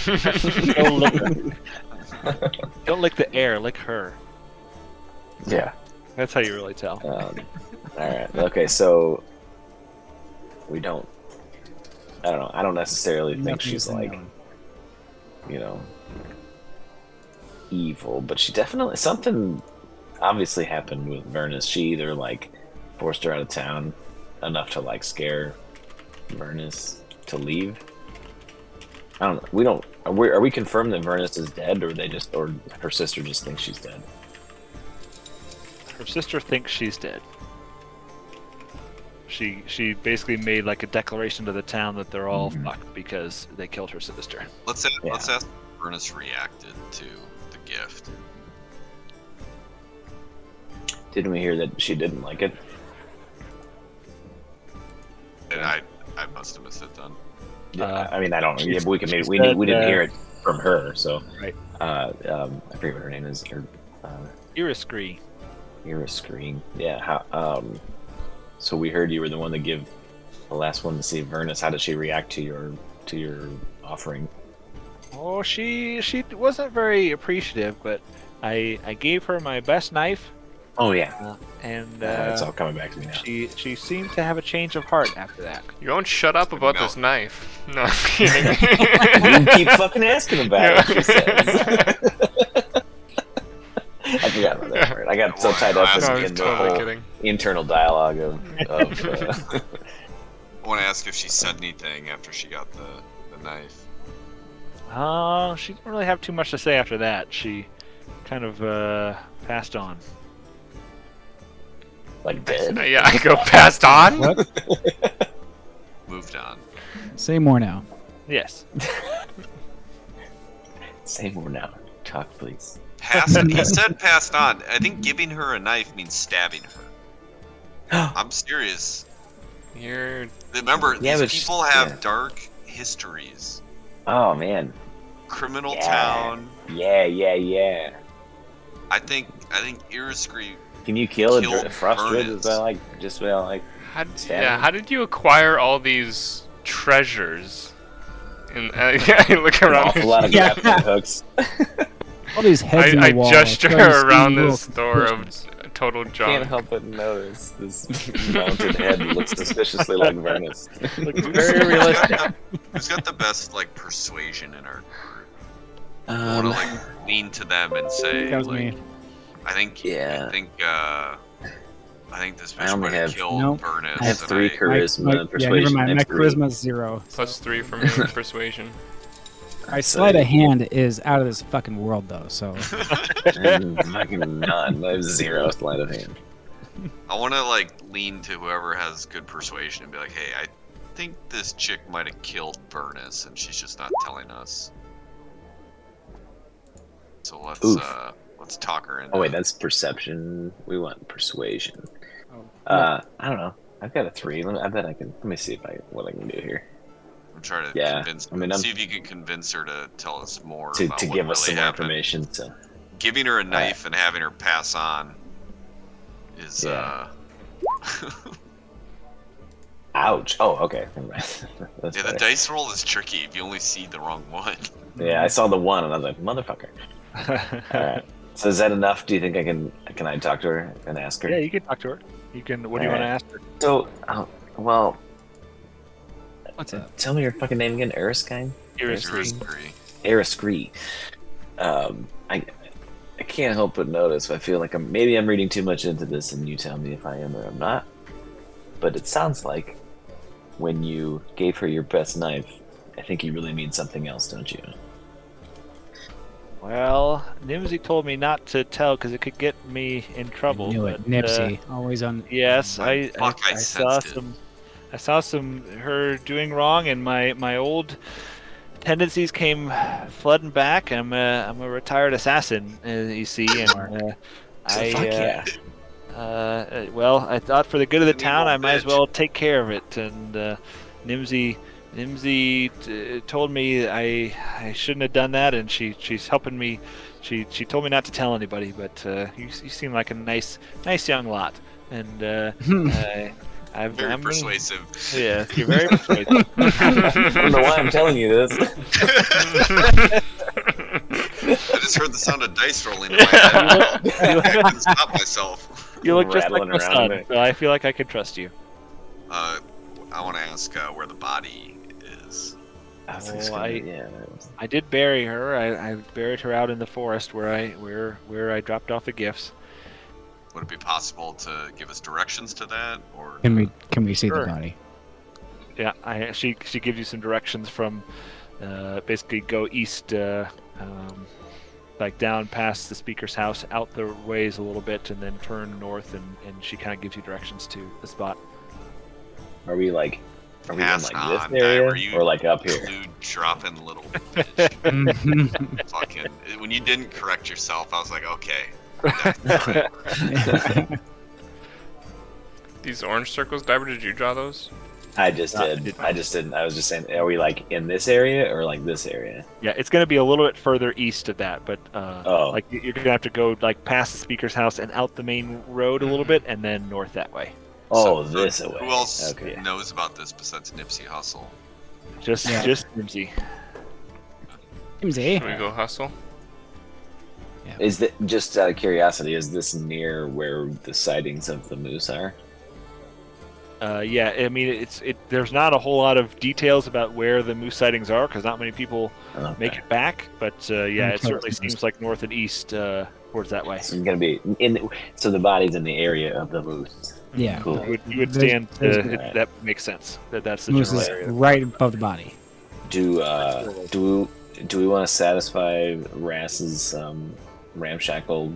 Don't lick the air, lick her. Yeah. That's how you really tell. All right. Okay. So we don't. I don't know. I don't necessarily think Nothing she's is like, known. you know, evil, but she definitely something obviously happened with Vernus. She either like forced her out of town enough to like scare Vernus to leave. I don't know. We don't. Are we confirmed that Vernus is dead, or or her sister just thinks she's dead? Her sister thinks she's dead. She basically made like a declaration to the town that they're all fucked because they killed her sister. Let's Yeah. ask if Ernest reacted to the gift. Didn't we hear that she didn't like it? And I must have missed it then. I mean, I don't know. Yeah, but we can. she We said, didn't hear it from her, so. Right. I forget what her name is. Iriscree. Iris Screen. Yeah. How? So we heard you were the one to give the last one to see Vernus. How did she react to your offering? Oh, she wasn't very appreciative, but I gave her my best knife, Oh yeah. And It's all coming back to me now. she seemed to have a change of heart after that. You won't shut up Good about milk. this knife. No, I'm kidding. You keep fucking asking about it, she says. I forgot about that part. I got so tied up no, I was in the totally whole kidding. internal dialogue of I want to ask if she said anything after she got the knife. She didn't really have too much to say after that. She kind of passed on. like dead. Yeah, I go passed on. What? Moved on. Say more now. Yes. Say more now. Talk, please. He said passed on. I think giving her a knife means stabbing her. I'm serious. You're Remember, Yeah, these but people have yeah. dark histories. Oh man. Criminal Yeah. town. Yeah. I think Iriscree. Can you kill a Killed Frostmaiden Vernus. just by like stabbing? how did you acquire all these treasures? And yeah, I look An around. awful lot of Yeah. grappling hooks. All these heads in the I wall. gesture trying to around steal this store of Christmas. total Can't junk. help but notice this mounted head looks suspiciously like Vernus. Looks very realistic. Who's got the best like persuasion in our group? I Um, want to like lean to them and say, That was like, me. I think this I bitch only might have have- killed Nope. Vernus. I have and 3 charisma, Yeah, persuasion. never mind. My next 3. charisma's 0. Plus 3 for me, persuasion. My sleight of hand is out of this fucking world, though. So And fucking none. I have 0 sleight of hand. I want to like lean to whoever has good persuasion and be like, hey, I think this chick might have killed Vernus and she's just not telling us. So let's talk her into Oh wait, that's perception. We want persuasion. Oh, I don't know. I've got a 3. I bet I can. Let me see what I can do here I'm trying to yeah, convince. I mean, I'm- see if you can convince her to tell us more to about what give us really some more happened. information. So Giving her a knife and having her pass on is Yeah. ouch. Oh, okay. Never mind. That's yeah. The better. dice roll is tricky if you only see the wrong one. Yeah, I saw the 1 and I was like, motherfucker. All right. So is that enough? Do you think I can I talk to her and ask her? Yeah, you can talk to her. You can. What do you want to ask her? So, well, what's up? tell me your fucking name again. Erskine? Iriscree. Iriscree. I can't help but notice. I feel like maybe I'm reading too much into this, and you tell me if I am or I'm not. But it sounds like when you gave her your best knife, I think you really mean something else, don't you? Well, Nimsy told me not to tell because it could get me in trouble. Knew it. but, Nipsey, always on. Yes, I I saw sensed it. some her doing wrong, and my old tendencies came flooding back. I'm a retired assassin, you see, and So fuck yeah. well, I thought for the good of the An town, evil I might as bitch. well take care of it. And Nimsy told me I shouldn't have done that, and she's helping me. She told me not to tell anybody, but you seem like a nice young lot, and I'm Very gonna- persuasive. Yeah, you're very persuasive. I don't know why I'm telling you this. I just heard the sound of dice rolling in my head. I couldn't stop myself. You look just like Rattling my around son, there. so I feel like I can trust you. I want to ask where the body is. I was Oh, just gonna, yeah. that was- I did bury her. I buried her out in the forest where I dropped off the gifts. Would it be possible to give us directions to that, or Can we see Sure. the body? Yeah, she gives you some directions from basically go east, like down past the speaker's house, out the ways a little bit, and then turn north, and she kind of gives you directions to the spot. Are we in pass like on? this area Were you or like up here? dude dropping little bitch? Mhm. Fucking when you didn't correct yourself, I was like, okay. These orange circles, Diver, did you draw those? I just No, I did. didn't. I just didn't. I was just saying, are we like in this area or like this area? Yeah, it's going to be a little bit further east of that, but Oh. like you're going to have to go like past the speaker's house and out the main road a little bit, and then north that way. Oh, So, this away. Who else Okay. knows about this besides Nipsey Hussle? Just Nimsy. Nimsy. Should we go hustle? Is that just out of curiosity? Is this near where the sightings of the moose are? Yeah, I mean, there's not a whole lot of details about where the moose sightings are because not many people make Okay. it back. But yeah, it kill certainly those moose. seems like north and east towards that way. So it's gonna be so the body's in the area of the moose. Yeah. Cool. You would There's- stand there's- Alright. that makes sense. That's the Moose general is area. right above the body. Do we want to satisfy Rass's ramshackle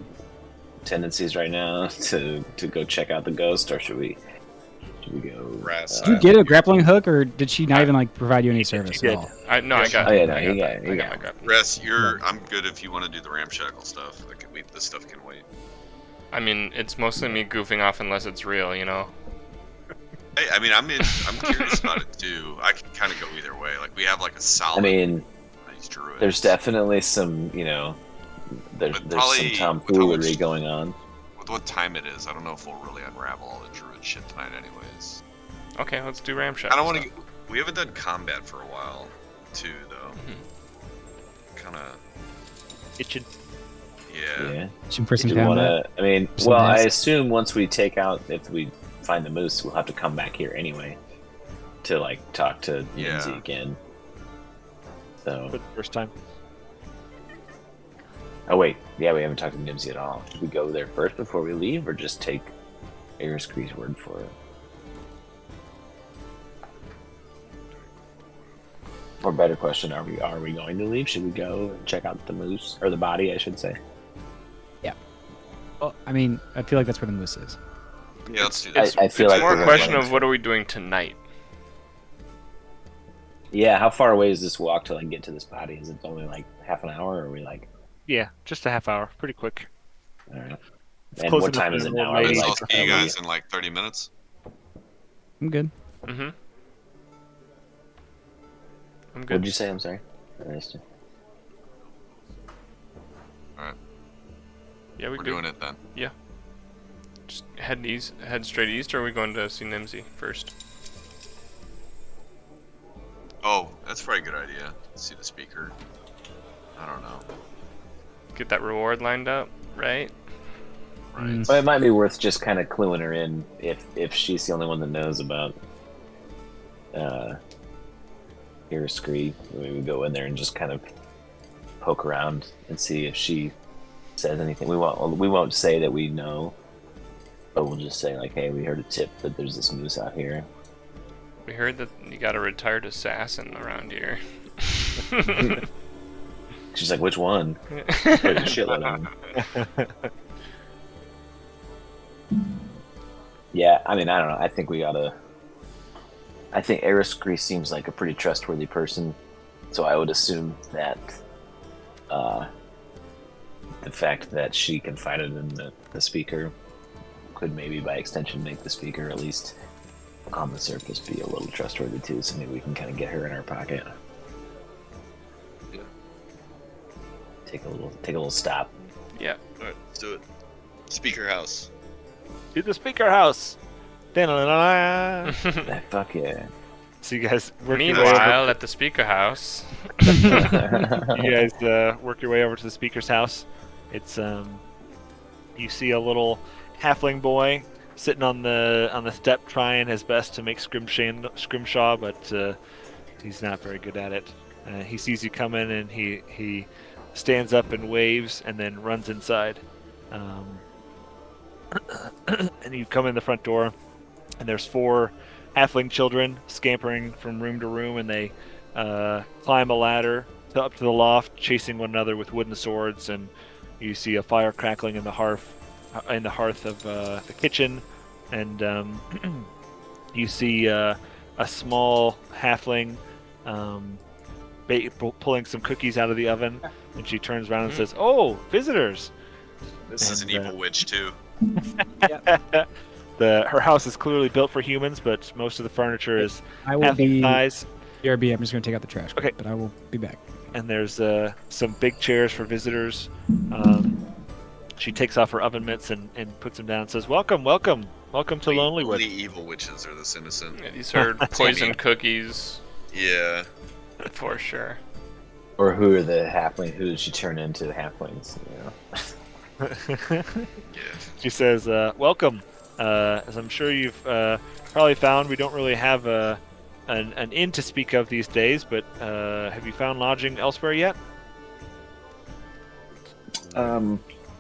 tendencies right now to go check out the ghost, or should we go? Rass, Did you get a grappling hook, or did she not even like provide you any service did. at all? I got. Oh, yeah, it. no, I you got got that. it, you I got got my it. grappling. Ress, I'm good if you want to do the ramshackle stuff. Like, this stuff can wait. I mean, it's mostly me goofing off unless it's real, you know. Hey, I mean, I'm curious about it too. I can kind of go either way. Like, we have like a solid. I mean, nice druid. there's definitely some, there's But some probably with how tomfoolery much- going on. With what time it is, I don't know if we'll really unravel all the druid shit tonight, anyways. Okay, let's do ramshackle. I don't want to. We haven't done combat for a while, too, though. Kind of. Itching. Yeah. Yeah. Shoot for some Do you want combat. to? I mean, Some well, I dice. assume once we take out, if we find the moose, we'll have to come back here anyway to like talk to Yeah. Lindsay again. So, For the first time. oh wait, yeah, we haven't talked to Nimsy at all. Should we go there first before we leave, or just take Ariskree's word for it? Or better question, are we going to leave? Should we go and check out the moose or the body, I should say? Well, I mean, I feel like that's where the moose is. Yeah, let's do that. I feel It's like more we're a gonna question run of what are we doing tonight. Yeah, how far away is this walk till I get to this body? Is it only like half an hour, or are we like? Yeah, just a half hour. Pretty quick. All right. It's And close what enough time to is it the now? Are we ladies. I'll like? see you Are we- guys in like 30 minutes. I'm good. Mm-hmm. I'm What good. did you say? I'm sorry. I missed you. Yeah, we We're good. doing it then. Just head straight east, or are we going to see Nimsy first? Oh, that's probably a good idea. See the speaker. I don't know. Get that reward lined up, right? Right. Mm. But it might be worth just kind of cluing her in if she's the only one that knows about Iriscree. Maybe we go in there and just kind of poke around and see if she says anything. We won't say that we know, but we'll just say like, hey, we heard a tip that there's this moose out here. We heard that you got a retired assassin around here. She's like, which one? There's a shitload of them. Yeah, I mean, I don't know. I think we gotta. I think Iriscree seems like a pretty trustworthy person, so I would assume that the fact that she confided in the speaker could maybe, by extension, make the speaker at least on the surface be a little trustworthy too. So maybe we can kind of get her in our pocket. Yeah. Take a little stop. Yeah. Alright, let's do it. Speaker house. To the speaker house. Da-na-na-na. Fuck yeah. So you guys work your way Meanwhile, over. at the speaker house. You guys work your way over to the speaker's house. It's you see a little halfling boy sitting on the step, trying his best to make scrimshaw, but he's not very good at it. He sees you coming and he stands up and waves and then runs inside. And you come in the front door, and there's 4 halfling children scampering from room to room, and they climb a ladder up to the loft, chasing one another with wooden swords. And you see a fire crackling in the hearth of the kitchen, and you see a small halfling pulling some cookies out of the oven, and she turns around and says, "Oh, visitors!" This is an And, evil witch too. Her house is clearly built for humans, but most of the furniture is I will halfling be size, BRB. I'm just going to take out the trash. Okay. But I will be back. and there's some big chairs for visitors. She takes off her oven mitts and puts them down and says, "Welcome, welcome, welcome to Lonelywood." Only evil witches are this innocent. Yeah, these are poison cookies Yeah. for sure. Or who are the halfling? Who did she turn into the halflings? Yeah. She says, "Welcome. As I'm sure you've probably found, we don't really have an inn to speak of these days. But have you found lodging elsewhere yet?"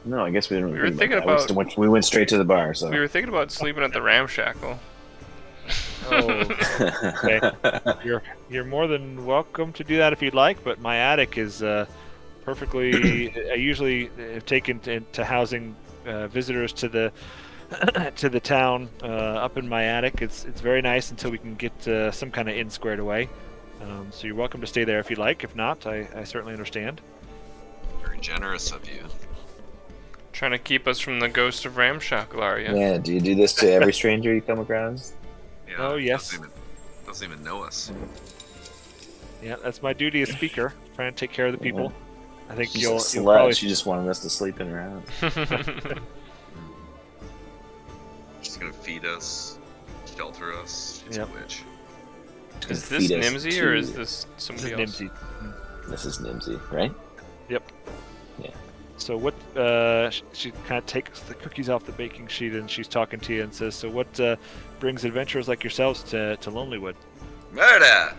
No, I guess we didn't We really were think thinking about that. about We went straight to the bar. So we were thinking about sleeping at the Ramshackle. Oh, okay. You're more than welcome to do that if you'd like. But my attic is perfectly. I usually have taken to housing visitors to the to the town up in my attic. It's very nice until we can get some kind of inn squared away. So you're welcome to stay there if you'd like. If not, I certainly understand. Very generous of you. Trying to keep us from the ghost of Ramshackle, are you? yeah, do you do this to every stranger you come across? Yeah, Oh, yes. Doesn't even know us. Yeah, that's my duty as speaker. Trying to take care of the people. I think She's you'll a slut. probably. She just wanted us to sleep in her house. She's gonna feed us, shelter us. She's Yep. a witch. Is this Feed us Nimsy to- or is this This somebody is else? Nimsy. This is Nimsy, right? So what? She kind of takes the cookies off the baking sheet and she's talking to you and says, "So what brings adventurers like yourselves to Lonelywood?" Murder!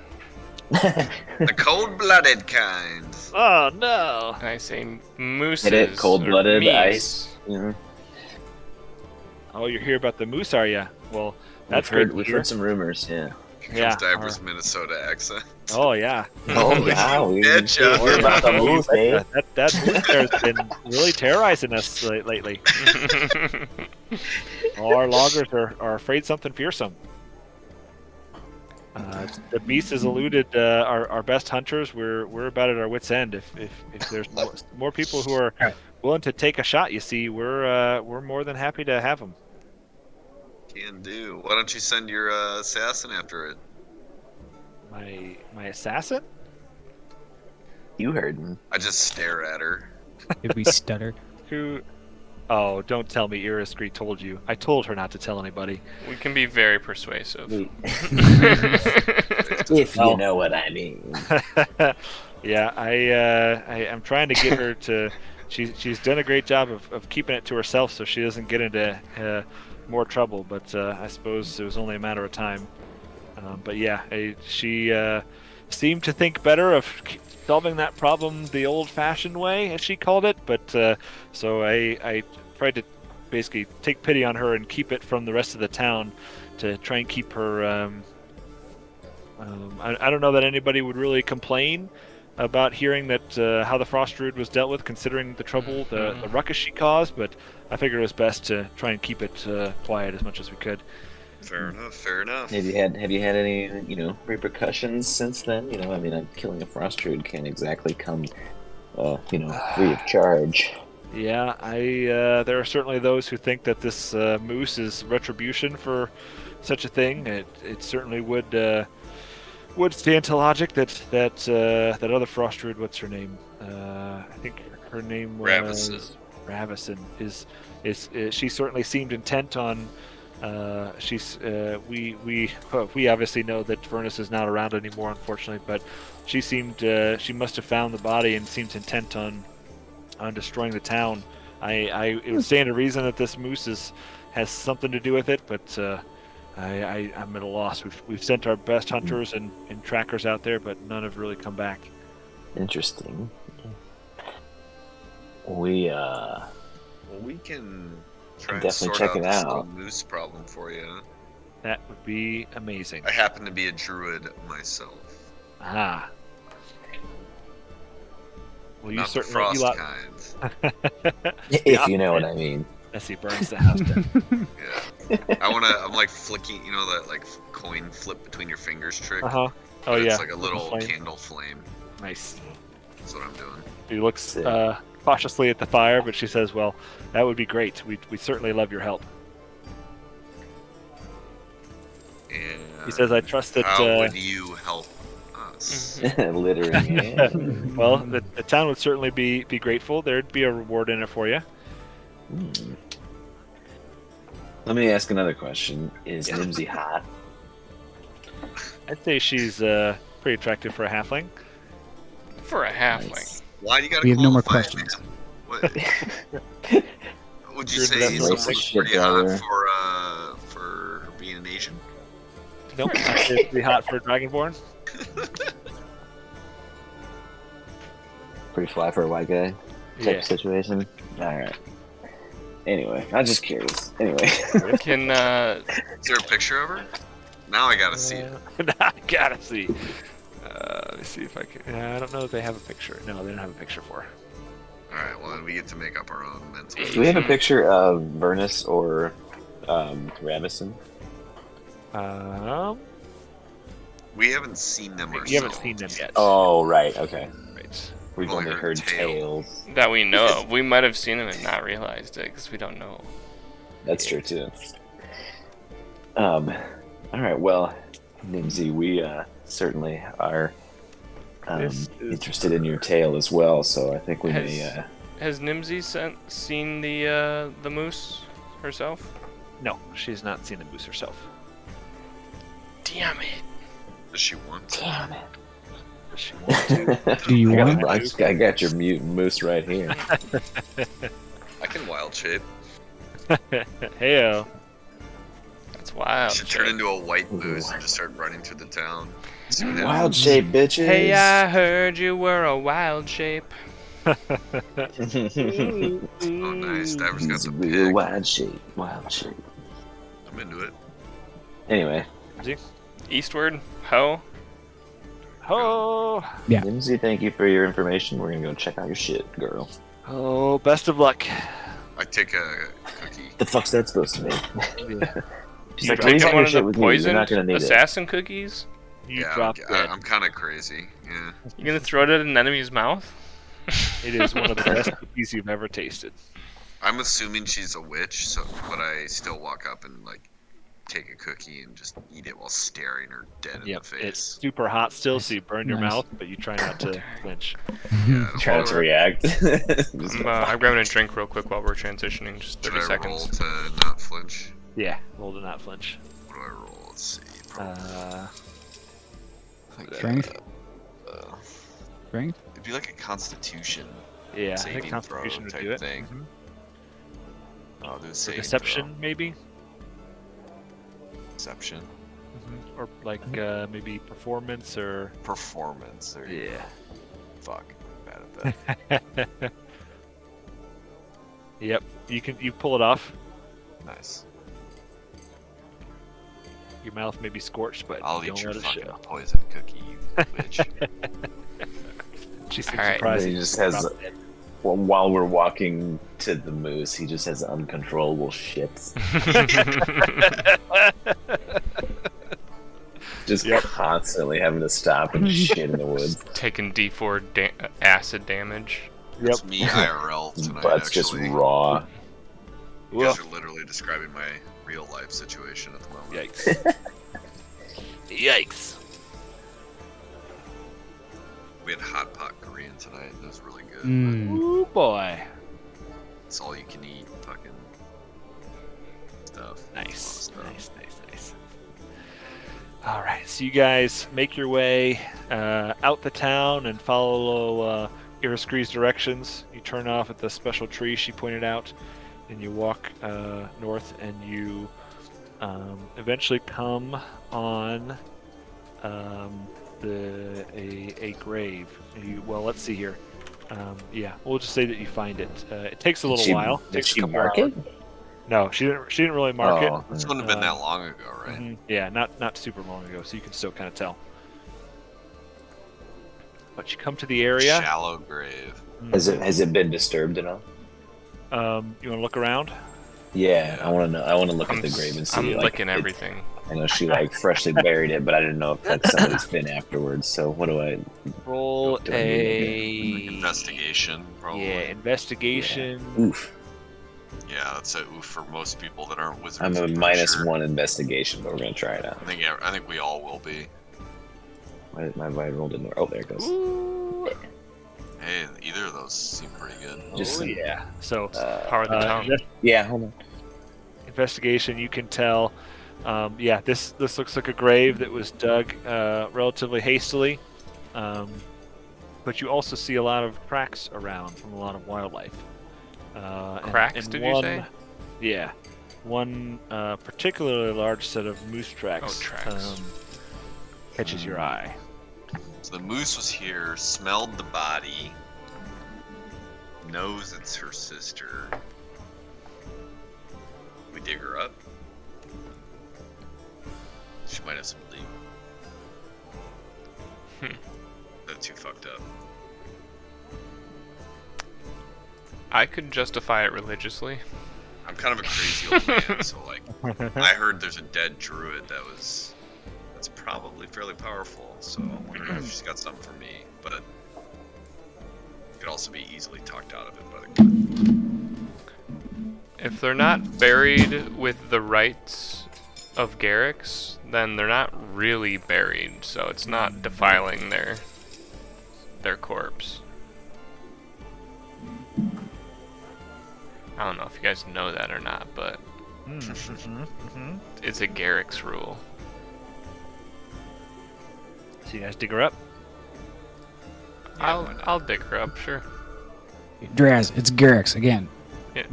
The cold-blooded kind. Oh no! I say mooses. Hit it, cold-blooded, or meese. ice. You know, Oh, you're here about the moose, are ya? Well, that's we've heard, good. we've heard some rumors. Yeah. Here Yeah, comes Diver's Minnesota accent. Oh yeah. Oh yeah, we Betcha. heard about the moose, eh? That moose there has been really terrorizing us lately. All our loggers are afraid something fearsome. The beast has eluded our best hunters. We're about at our wits' end. If there's more people who are willing to take a shot, you see, we're more than happy to have them. Can do. Why don't you send your assassin after it? My assassin? You heard him. I just stare at her. Did we stutter? Who? Oh, don't tell me Iriscree told you. I told her not to tell anybody. We can be very persuasive. If Oh. you know what I mean. Yeah, I'm trying to get her to. She's done a great job of keeping it to herself, so she doesn't get into more trouble. But I suppose it was only a matter of time. But yeah, she seemed to think better of solving that problem the old-fashioned way, as she called it. But so I tried to basically take pity on her and keep it from the rest of the town to try and keep her. I don't know that anybody would really complain about hearing that how the frost druid was dealt with, considering the trouble, the ruckus she caused. But I figured it was best to try and keep it quiet as much as we could. Fair enough. Fair enough. Have you had any repercussions since then? I mean, killing a frost druid can't exactly come free of charge. Yeah, there are certainly those who think that this moose is retribution for such a thing. It certainly would stand to logic that other frost druid, what's her name? I think her name was Ravison. Is she certainly seemed intent on. We obviously know that Vernus is not around anymore, unfortunately. But she seemed she must have found the body and seems intent on destroying the town. It would stand to reason that this moose has something to do with it, but I'm at a loss. We've sent our best hunters and trackers out there, but none have really come back. Interesting. We Well, we can try and definitely sort check out it this out. little moose problem for you. That would be amazing. I happen to be a druid myself. Ah. Well, you Not the certainly frost kind. if you know what I mean. As he burns the house down. Yeah. I'm like flicking, that like coin flip between your fingers trick. Oh But yeah. It's like a little Flame. candle flame. Nice. That's what I'm doing. She looks Sick. cautiously at the fire, but she says, "Well, that would be great. We certainly love your help." And He says, "I trust that." how would you help us? Littering. Yeah. Well, the town would certainly be grateful. There'd be a reward in it for you. Hmm. Let me ask another question. Is Yeah. Nimsy hot? I'd say she's pretty attractive for a halfling. for a halfling. Nice. Why do you gotta We have no more qualify it, questions. man? What? Would you You're say investing someone in was shit, pretty hot brother. for being an Asian? Nope. I say it's pretty hot for a dragonborn. Pretty fly for a white guy type Yeah. of situation. All right. Anyway, I'm just curious. Anyway, Can Is there a picture of her? Now I gotta see it. I gotta see. Let me see if I can. I don't know if they have a picture. No, they don't have a picture for her. Alright, well then we get to make up our own mental. do we have a picture of Vernus or Ravison? We haven't seen them ourselves. You haven't seen them yet. Oh, right. Okay. Right. We've only heard tales. that we know of? We might have seen him and not realized it because we don't know. That's true too. All right. Well, Nimsy, we certainly are This is interested in your tale as well. So I think we may. Has Nimsy seen the moose herself? No, she's not seen the moose herself. Damn it! Does she want to? Damn it! Does she want to? Do you want? I got your mutant moose right here. I can wild shape. Heyo. That's I wild. should turn into a white moose and just start running through the town. See what happens. Wild shape, bitches. Hey, I heard you were a wild shape. Oh nice, Diver's got He's the a real pig. wild shape. Wild shape. I'm into it. Anyway, Eastward, ho. Oh, Yeah. Nimsy, thank you for your information. We're gonna go check out your shit, girl. oh, best of luck. I take a cookie. The fuck's that supposed to mean? Yeah. She's You're like, leave taking all one your of shit the with me. You're not poisoned gonna need it. assassin cookies? You Yeah, drop dead. I'm kind of crazy. Yeah. You gonna throw it at an enemy's mouth? It is one of the best cookies you've ever tasted. I'm assuming she's a witch, so but I still walk up and like take a cookie and just eat it while staring her dead in Yep, the it's face. super hot still, so you burn your Nice. mouth, but you try not to flinch. Yeah, Try not to react. Just- I'm grabbing a drink real quick while we're transitioning, just Should 30 I roll seconds. to not flinch? Yeah, roll to not flinch. What do I roll? Let's see. Strength? Uh, Strength? it'd be like a constitution. Yeah, I Saving think Constitution throw would do type it. thing. Mhm. I'll do a Or saving deception, maybe? throw. Deception. Or like maybe performance or. Performance. There you Yeah. go. Fuck. Bad at that. Yep, you pull it off. Nice. Your mouth may be scorched, but I'll don't eat your let it fucking show. poison cookie, you bitch. She seems Alright. surprised. He that just you has- dropped dead. Well, while we're walking to the moose, he just has uncontrollable shits. Just Yep. constantly having to stop and shit in the woods. Taking D4 acid damage. Yep. It's me IRL His tonight, butt's just actually. raw. You guys are literally describing my real life situation at the moment. Yikes. Yikes. We had hot pot Korean tonight, and it was really good. Mm. Ooh boy. It's all you can eat fucking stuff. Nice. A lot of Nice, stuff. nice, nice. Alright, so you guys make your way out the town and follow Iraskri's directions. You turn off at the special tree she pointed out, and you walk north, and you eventually come on a grave. Well, let's see here. Yeah, we'll just say that you find it. It takes a little while. It Did takes a she couple mark hours. it? No, she didn't really mark it. Oh, This wouldn't have been that long ago, right? Mhm. Yeah, not super long ago, so you can still kind of tell. But you come to the area. Shallow grave. has it been disturbed at all? You want to look around? Yeah, I want to know. I want to look I'm, at the grave and see. I'm like, licking it's- everything. I know she like freshly buried it, but I didn't know if like somebody's been afterwards. So what do I? Roll Do I need a Investigation, probably. Yeah, investigation. Oof! Yeah, that's a oof for most people that aren't wizards. I'm a pretty minus sure. one investigation, but we're gonna try it out. I think we all will be. My rolled in there. Oh, there it goes. Ooh. Hey, either of those seem pretty good. Just Oh, yeah. So Power of the tongue. Yeah, hold on. investigation, you can tell. Yeah, this looks like a grave that was dug relatively hastily. but you also see a lot of cracks around from a lot of wildlife. Cracks, did you say? Yeah. One particularly large set of moose tracks, tracks. catches your eye. So the moose was here, smelled the body, knows it's her sister. We dig her up. She might have some leave. That's too fucked up. I could justify it religiously. I'm kind of a crazy old man, so like, I heard there's a dead druid that's probably fairly powerful. So I'm wondering if she's got something for me, but it could also be easily talked out of it by the group. If they're not buried with the rites of Garrix, then they're not really buried, so it's not defiling their corpse. I don't know if you guys know that or not, but it's a Garrix rule. So you guys dig her up? I'll dig her up, sure. Draz, it's Garrix again. Yeah.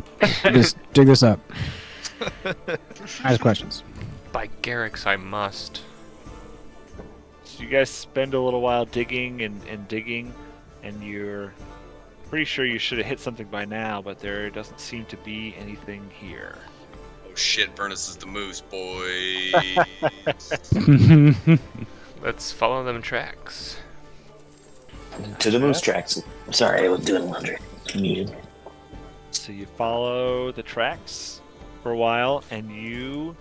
Dig this up. Ask questions. By Garrix, I must. So you guys spend a little while digging and digging, and you're pretty sure you should have hit something by now, but there doesn't seem to be anything here. Oh shit, Vernus is the moose, boy. Let's follow them tracks. To the moose tracks. I'm sorry, I was doing laundry. Muted. So you follow the tracks for a while, and you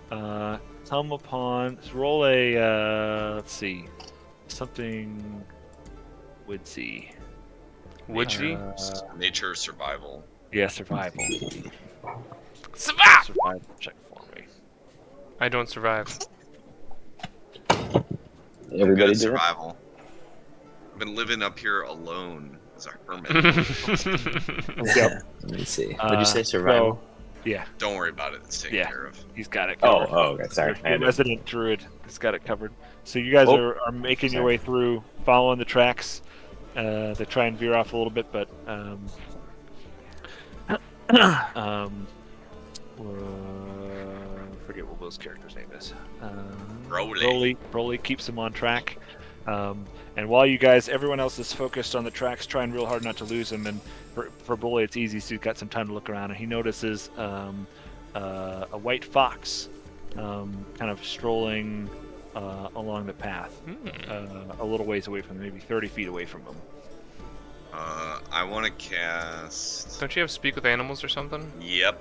come upon. Roll a let's see, something woodsy. Woodsy? Nature survival. Yeah, survival. Survive! Survival check for me. I don't survive. Everybody Good do it. survival. I've been living up here alone as a hermit. Yep. Let me see. What'd you say? Survival? Yeah, Don't worry about it. It's taken Yeah. care of. he's got it Oh, covered. okay. Sorry. I Your had to- resident druid has got it covered. So you guys Oh, are making your sorry. way through, following the tracks. They try and veer off a little bit, but forget what Will's character's name is. Broly keeps him on track. And while you guys, everyone else is focused on the tracks, trying real hard not to lose him. And for Broly, it's easy, so he's got some time to look around. And he notices a white fox kind of strolling along the path, a little ways away from him, maybe 30 feet away from him. I want to cast. Don't you have speak with animals or something? Yep.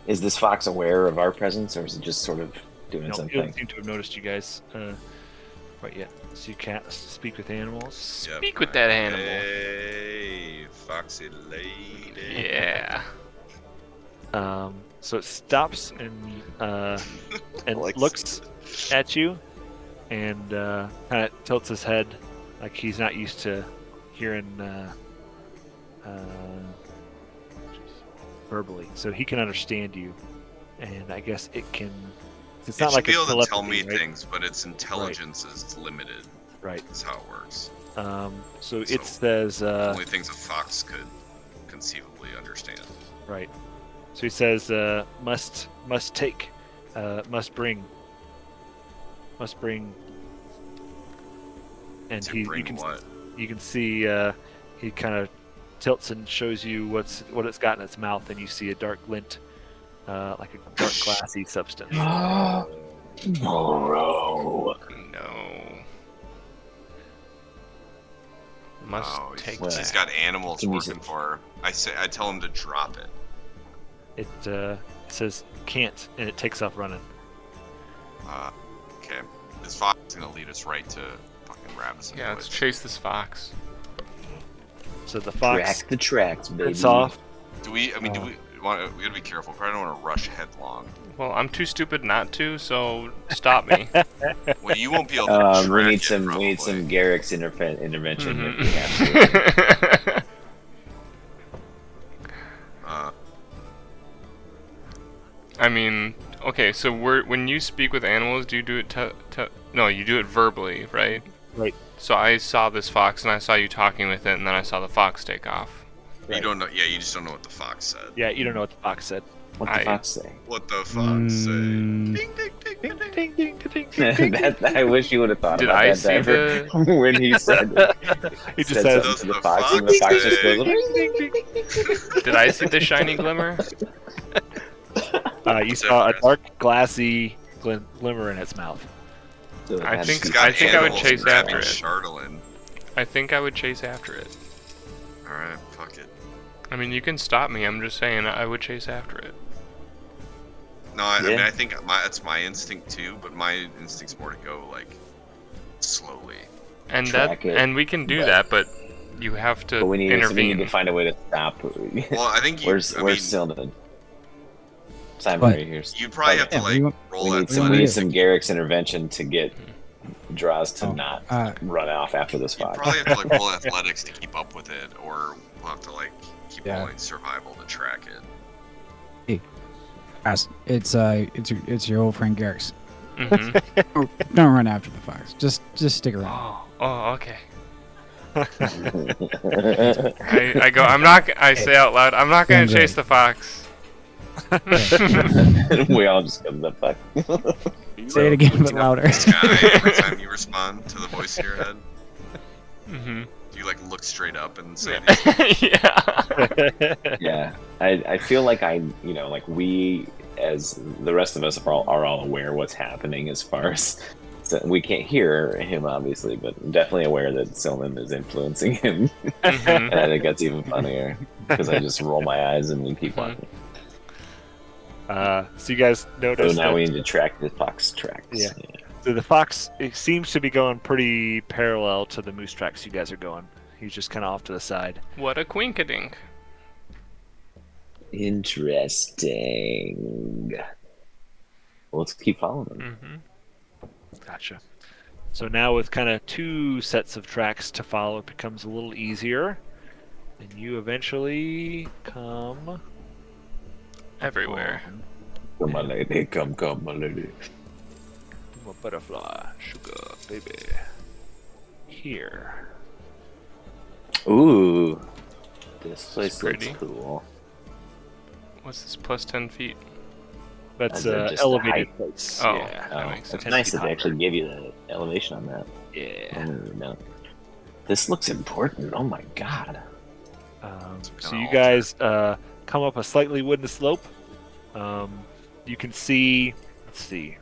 Is this fox aware of our presence, or is it just sort of doing No, he something? doesn't seem to have noticed you guys quite yet. So you can't speak with animals. Speak with that animal. Hey, foxy lady. Yeah. So it stops and Like- looks at you, and kind of tilts his head like he's not used to hearing verbally. So he can understand you, and I guess it can. It's It not should like be a able to tell me telepathy, right? things, but its intelligence is limited. Right. That's how it works. So it So, says. Only things a fox could conceivably understand. Right. So he says, must take, must bring. And To you bring can what? see he kind of tilts and shows you what it's got in its mouth, and you see a dark glint, like a dark glassy substance. Moro. No. Must Oh, take Well, she's that. got animals Give me working some- for her. I tell him to drop it. It says can't, and it takes off running. Okay. This fox is gonna lead us right to fucking rabbits. Yeah, let's chase this fox. So the fox Track the tracks, baby. gets off. Do we? I mean, do we want? We gotta be careful. Probably don't want to rush headlong. Well, I'm too stupid not to, so stop me. Well, you won't be able to. We track need it, some. probably. We need some Garrick's intervention if we Mhm. have to. I mean, okay, so when you speak with animals, do you do it no, you do it verbally, right? So I saw this fox, and I saw you talking with it, and then I saw the fox take off. You don't know. Yeah, you just don't know what the fox said. Yeah, you don't know what the fox said. What the fox say? What the fox say? Mm. Ding ding ding Ding, ding. ding, ding, ding, ding, ding. That, I wish you would have thought Did about I that see Diver, the- when he said He just said says, something Does to the the fox, and the fox fox just say- goes. ding, ding, ding, ding. Did I see the shiny glimmer? You saw a dark, glassy glimmer in its mouth. So I that's- think- It's got I think I would animals chase grabbing after it. Chardolin. I think I would chase after it. All right, fuck it. I mean, you can stop me. I'm just saying I would chase after it. No, I mean Yeah. I think that's my instinct too, but my instinct's more to go like slowly. And Track it, and we can do but- that, but you have to But we need intervene. to find a way to stop. Well, I think you. Where's I mean, Sildon? Simon What? right here. you'd probably have to Yeah, like we- roll We that. need some, we we need need some Garrick's intervention to get draws to Oh, not uh, run off after this You'd fox. probably have to like roll athletics to keep up with it, or we'll have to like keep Yeah. rolling survival to track it. Guys, it's your old friend Garrick's. hmm Don't run after the fox. Just stick around. Oh, okay. I go. I'm not. I say out loud. I'm not gonna Sounds chase right. the fox. We all just go the fuck. Say it again, but louder. Sky, every time you respond to the voice in your head, hmm do you like look straight up and say these? Yeah. Yeah, I feel like like we, as the rest of us, are all aware what's happening as far as. So we can't hear him, obviously, but definitely aware that Sylvan is influencing him. hmm And I think that's even funnier because I just roll my eyes and we keep walking. So you guys So notice now that we need to track the fox tracks. Yeah. so the fox it seems to be going pretty parallel to the moose tracks you guys are going. He's just kind of off to the side. What a quinkadink. Interesting. Well, let's keep following him. hmm Gotcha. So now with kind of two sets of tracks to follow, it becomes a little easier. And you eventually come Everywhere. Come, my lady. Come, my lady. a butterfly, sugar, baby. Here. Ooh. This place looks pretty. cool. What's this? Plus 10 feet. That's Is it just the elevated height? place. Oh. Yeah. That makes It's sense. 10 nice feet that they higher. actually give you the elevation on that. Yeah. No. This looks important. Oh my god. So you guys come up a slightly wooden slope. You can see. Let's see.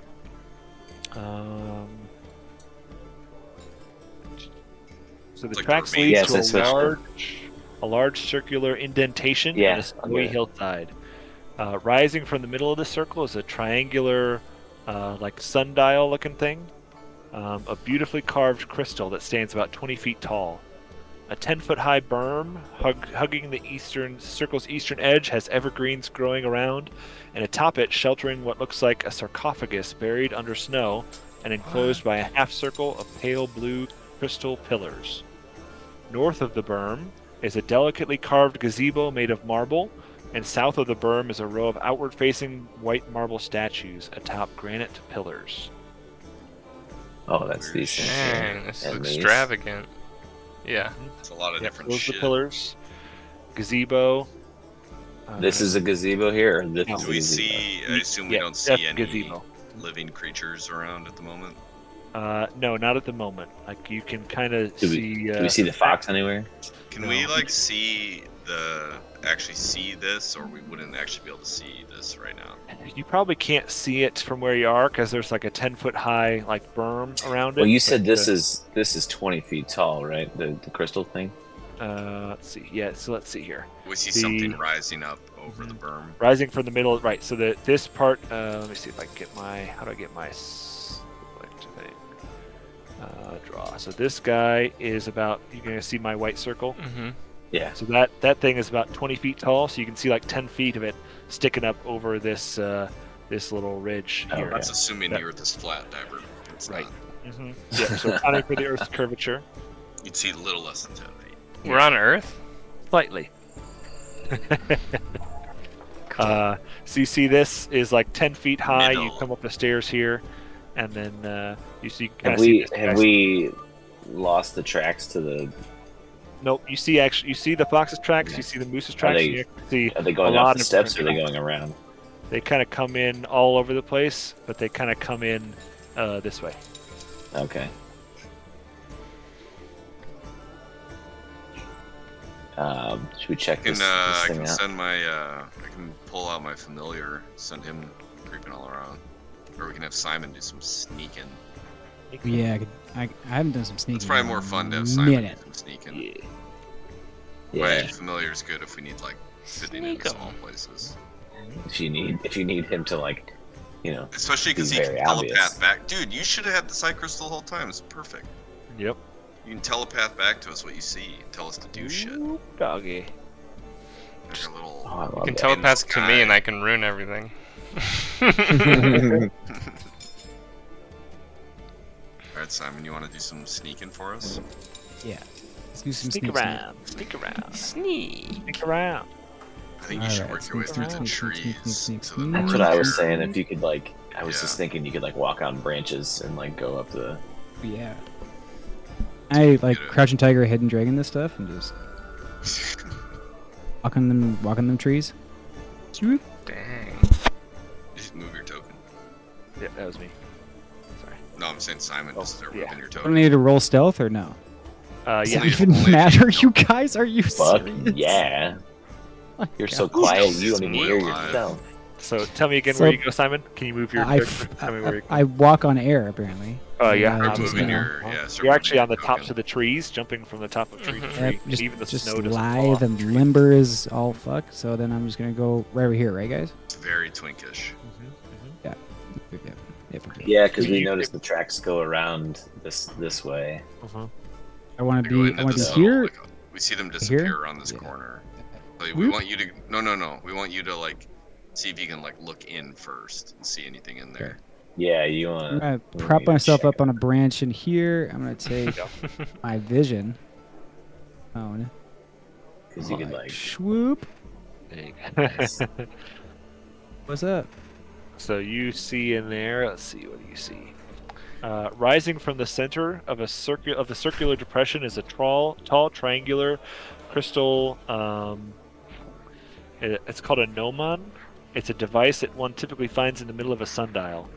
So the Like the tracks ravine. lead Yes, I to switched a large circular indentation Yeah, on a snowy okay. hillside. Rising from the middle of the circle is a triangular, like sundial-looking thing. A beautifully carved crystal that stands about 20 feet tall. A 10-foot-high berm hugging the circle's eastern edge has evergreens growing around, and atop it, sheltering what looks like a sarcophagus buried under snow and enclosed by a half-circle of pale blue crystal pillars. North of the berm is a delicately carved gazebo made of marble, and south of the berm is a row of outward-facing white marble statues atop granite pillars. Oh, that's decent. Dang, this is At least. extravagant. Yeah. It's a lot of Yeah, different those are shit. the pillars. Gazebo. This is a gazebo here. This No. is Do a we gazebo. see? I assume we Yeah, don't that's see any gazebo. living creatures around at the moment. No, not at the moment. Like you can kind of Do see. we see the fox anywhere? Can we No. like actually see this, or we wouldn't actually be able to see this right now? You probably can't see it from where you are because there's like a 10-foot high like berm around it. Well, you said but, this is 20 feet tall, right? The crystal thing. Let's see. Yeah, so let's see here. We see The- something rising up over the berm. Rising from the middle, right? So this part. Let me see if I can get my. How do I get my select thing? Draw. So this guy is about. You're gonna see my white circle. hmm Yeah. So that thing is about 20 feet tall. So you can see like 10 feet of it sticking up over this this little ridge Oh, here. That's assuming Yeah. the Earth is flat, Diver. It's Right. not. hmm Yeah. So accounting for the Earth's curvature, You'd see a little less than 10 feet. We're on Earth? slightly. So you see this is like 10 feet high. You Middle. come up the stairs here, and then you see. Kinda Have see we this have guy's- we lost the tracks to the? Nope. You see the fox's tracks. You see the moose's tracks. they- You see Are they a going lot off the of steps or are different they tracks. going around? They kind of come in all over the place, but they kind of come in this way. Okay. Should we check this, I thing can out? send my I can pull out my familiar, send him creeping all around, or we can have Simon do some sneaking. Yeah, I haven't done some sneaking. It's probably in more a fun to have Simon do minute. some sneaking. Yeah. My Yeah. familiar's good if we need like fitting Sneak in 'em. small places, If you need him to like, especially because Be he can very obvious. telepath back. Dude, you should have had the sight crystal the whole time. It's perfect. Yep. You can telepath back to us what you see, tell us to do shit. Ooh, doggy. Like a little. oh, I love You can that. telepath to me, sky. and I can ruin everything. Alright, Simon, you want to do some sneaking for us? Yeah. Let's do some Sneak sneak around. Sneak around. Sneak. Sneak around. I think you should Alright, work your way sneak, through sneak, the sneak, sneak, trees sneak, to the sneak. north. That's what I was here. saying. If you could like, I was Yeah. just thinking you could like walk on branches and like go up the. Yeah. I like Get it. crouching tiger, hidden dragon this stuff, and just walking them trees. Swoop. Dang. Just move your token. Yeah, that was me. Sorry. No, I'm saying Simon, Oh, just start yeah. moving your Do I token. need to roll stealth or no? Does Yeah. it Only- even only if matter, you you guys? Are you Fuck serious? yeah! My You're so God. quiet, you don't Still even hear alive. yourself. So tell me again So- where you go, Simon. Can you move your? Tell me where you. I walk on air apparently. Oh yeah. I Start just, moving you know, your, yeah, start You're moving actually your on the tops token. of the trees, jumping from the top of tree to Mhm. tree. just, Even the just snow doesn't fall off. lithe and limber is all fuck. So then I'm just gonna go right over here, right, guys? It's very twinkish. Yeah, for sure. Yeah, because we You- noticed the tracks go around this way. I want They to go be. into I want to this be little, here. like, we see them disappear Here? around this Yeah. corner. Like, we Whoop. want you to. No. We want you to like see if you can like look in first and see anything in there. Yeah, you I'm want gonna prop myself up on a branch in here. I'm gonna take my vision. Phone. because you could like. Swoop. Nice. What's up? So you see in there. Let's see. What do you see? Rising from the center of the circular depression is a tall triangular crystal. It's called a gnomon. It's a device that one typically finds in the middle of a sundial.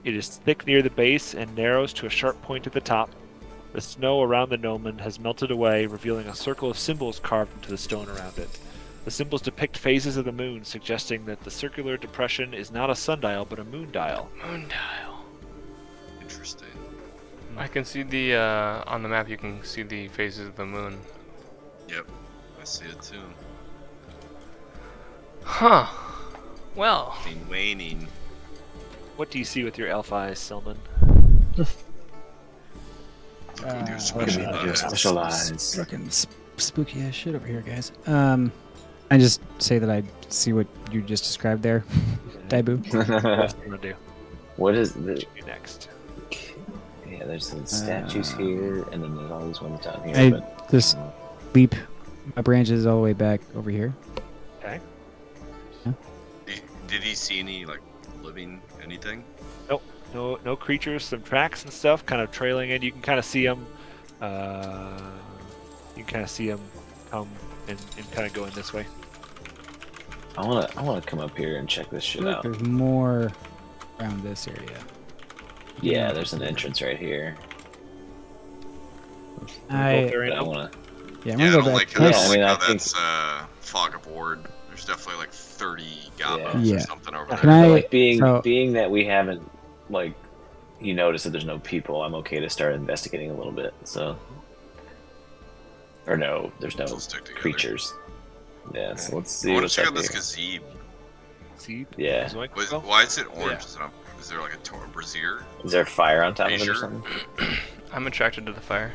It is thick near the base and narrows to a sharp point at the top. The snow around the gnomon has melted away, revealing a circle of symbols carved into the stone around it. The symbols depict phases of the moon, suggesting that the circular depression is not a sundial but a moon dial. Moondial. Interesting. I can see the on the map. You can see the phases of the moon. Yep, I see it too. Huh. Well. Been waning. What do you see with your elf eyes, Selman? Look with your Uh, special Look at your eyes. special eyes. Fucking spooky ass shit over here, guys. I just say that I see what you just described there, Daibu. What else do you want to do? What is the? What do you do next? Yeah, there's the statues here, and then there's all these ones down here. I but just leap my branches all the way back over here. Okay. Did he see any like living anything? No creatures, some tracks and stuff, kind of trailing in. You can kind of see them. You can kind of see them come and kind of go in this way. I wanna come up here and check this I shit feel like out. there's more around this area. Yeah, there's an entrance right here. I There ain't But I no- wanna. yeah, I'm Yeah, I gonna don't go like back. how, Yeah, I mean, I think- that's fog of ward. There's definitely like 30 goblins Yeah. or something over Can there. I- But, like being so- being that we haven't like you notice that there's no people, I'm okay to start investigating a little bit. So, or no, there's no We'll stick together. creatures. Yeah, so let's I see want what's to check up out this here. gazebo. See? Yeah. Zoink Was, go? why is it orange? Yeah. Is, is there like a brazier? Is there fire on top of it or Brazier? something? I'm attracted to the fire.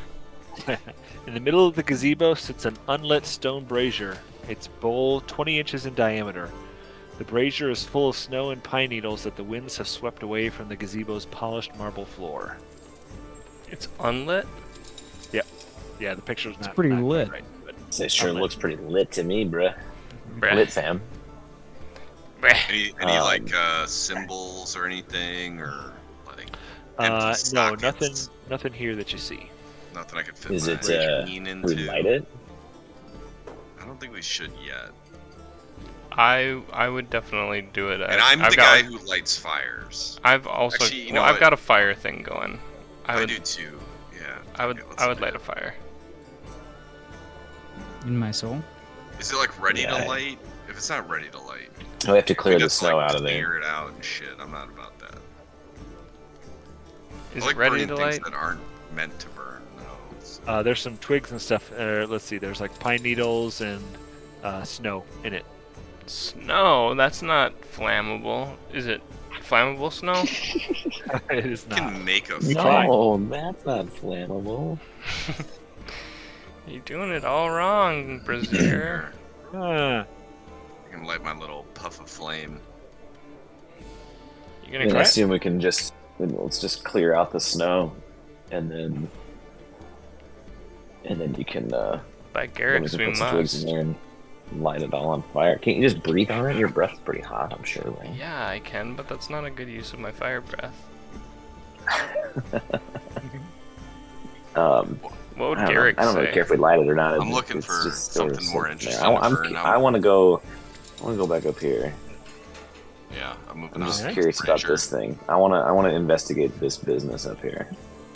In the middle of the gazebo sits an unlit stone brazier, its bowl 20 inches in diameter. The brazier is full of snow and pine needles that the winds have swept away from the gazebo's polished marble floor. It's unlit. Yeah, the picture's not pretty not lit. Right, but It sure Unlit. looks pretty lit to me, bruh. Bruh. Lit fam. Bruh. Any Um, like symbols or anything, or like empty no, sockets? nothing here that you see. Nothing I could fit Is my it? keen Can we into. light it? I don't think we should yet. I would definitely do it. And I'm I've the got, guy who lights fires. I've also Actually, you well, know I've what? got a fire thing going. I do too. Yeah. I would okay, let's I would light light it. a fire. In my soul. Is it like ready Yeah. to light? If it's not ready to light, We have to clear we the have to, snow like, out of there. clear it out and shit. I'm not about that. Is I like it ready burning to things light? that aren't meant to burn. No. It's- There's some twigs and stuff. Let's see. There's like pine needles and snow in it. Snow? That's not flammable. Is it flammable snow? It is You not. can make a Try. No, that's not flammable. You're doing it all wrong, Brazier. fire. Uh, I can light my little puff of flame. You I gonna mean, I cry? assume we can just let's just clear out the snow, and then you can By then we Garrick's can we put some twigs must. in there and light it all on fire. Can't you just breathe on it? Your breath's pretty hot, I'm sure, right? Yeah, I can, but that's not a good use of my fire breath. What would I don't Garrick know. I don't say? really care if we light it or not. I'm looking It's for just sort of something more sitting there. interesting to burn. I want to go. I want to go back up here. Yeah, I'm moving I'm on. just Okay. curious about this thing. I want to investigate this business up here.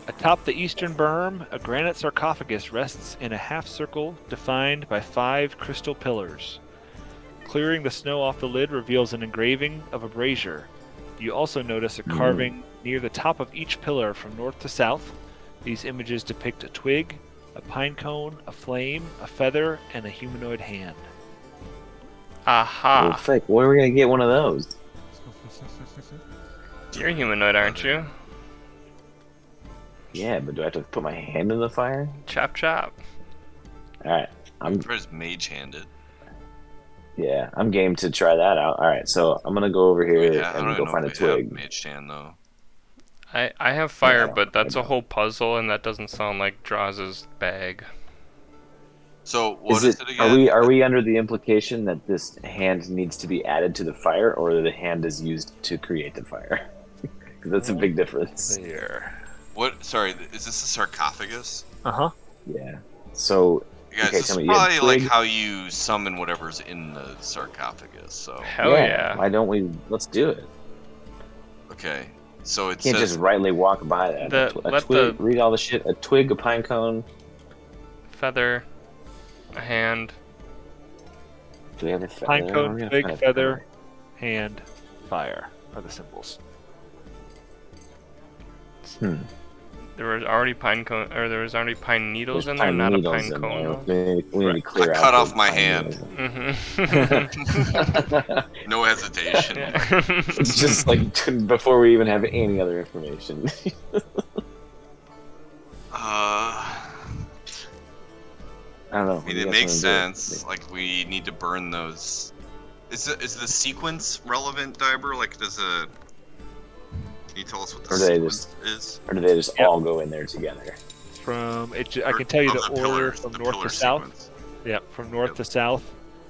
Atop the eastern berm, a granite sarcophagus rests in a half circle defined by 5 crystal pillars. Clearing the snow off the lid reveals an engraving of a brazier. You also notice a carving near the top of each pillar from north to south. These images depict a twig, a pine cone, a flame, a feather, and a humanoid hand. Well, Aha! frick, where are we gonna get one of those? You're humanoid, aren't you? Yeah, but do I have to put my hand in the fire? Chop chop. All right, I'm Try to mage hand it. yeah, I'm game to try that out. All right, so I'm gonna go over here Yeah, I don't and go even know find a if we have twig. mage hand though. I have fire, Yeah, but that's I a know. whole puzzle, and that doesn't sound like Draws's bag. So what Is is it? it again? Are we under the implication that this hand needs to be added to the fire, or the hand is used to create the fire? Because that's a big difference. There. What? Sorry, is this a sarcophagus? Uh-huh. Yeah. So You guys, Okay, this tell is me, you had probably like twig? how you summon whatever's in the sarcophagus. So Hell yeah. Why don't we? Let's do it. okay, so it Can't says just rightly walk by that. Let twig, the- read all the shit. A twig, a pine cone. Feather, a hand. Do we have a feather? Pine cone, We're gonna twig, find a feather, hand, fire are the symbols. There was already pine cone, or there was already pine needles There's in there, pine not a needles pine in cone. there. We need to clear I out cut the off my pine hand. needles. Mm-hmm. no hesitation. It's just like before we even have any other information. I I don't know. mean, it makes sense. Like we need to burn those. Is the sequence relevant, Diber? Like, can you tell us what the Or do they sequence is? Or do they just Yep. all go in there together? I can tell you Of the order pillars, from the north pillar to south. sequence. Yep, from north Yep. to south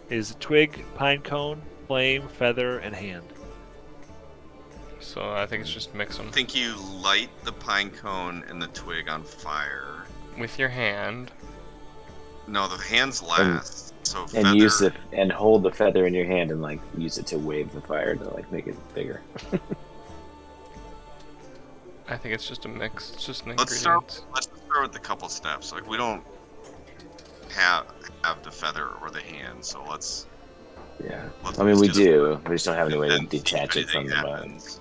is twig, pine cone, flame, feather, and hand. So I think it's just mix them I think you light the pine cone and the twig on fire. with your hand. No, the hands last. So And feather. use it and hold the feather in your hand and like use it to wave the fire to like make it bigger. I think it's just a mix. It's just an Let's ingredient. start with the couple steps. Like we don't have the feather or the hand, so let's. Yeah. let's I mean, we just the do. feather. We just don't have any way to And then see if detach it from anything the bone. happens.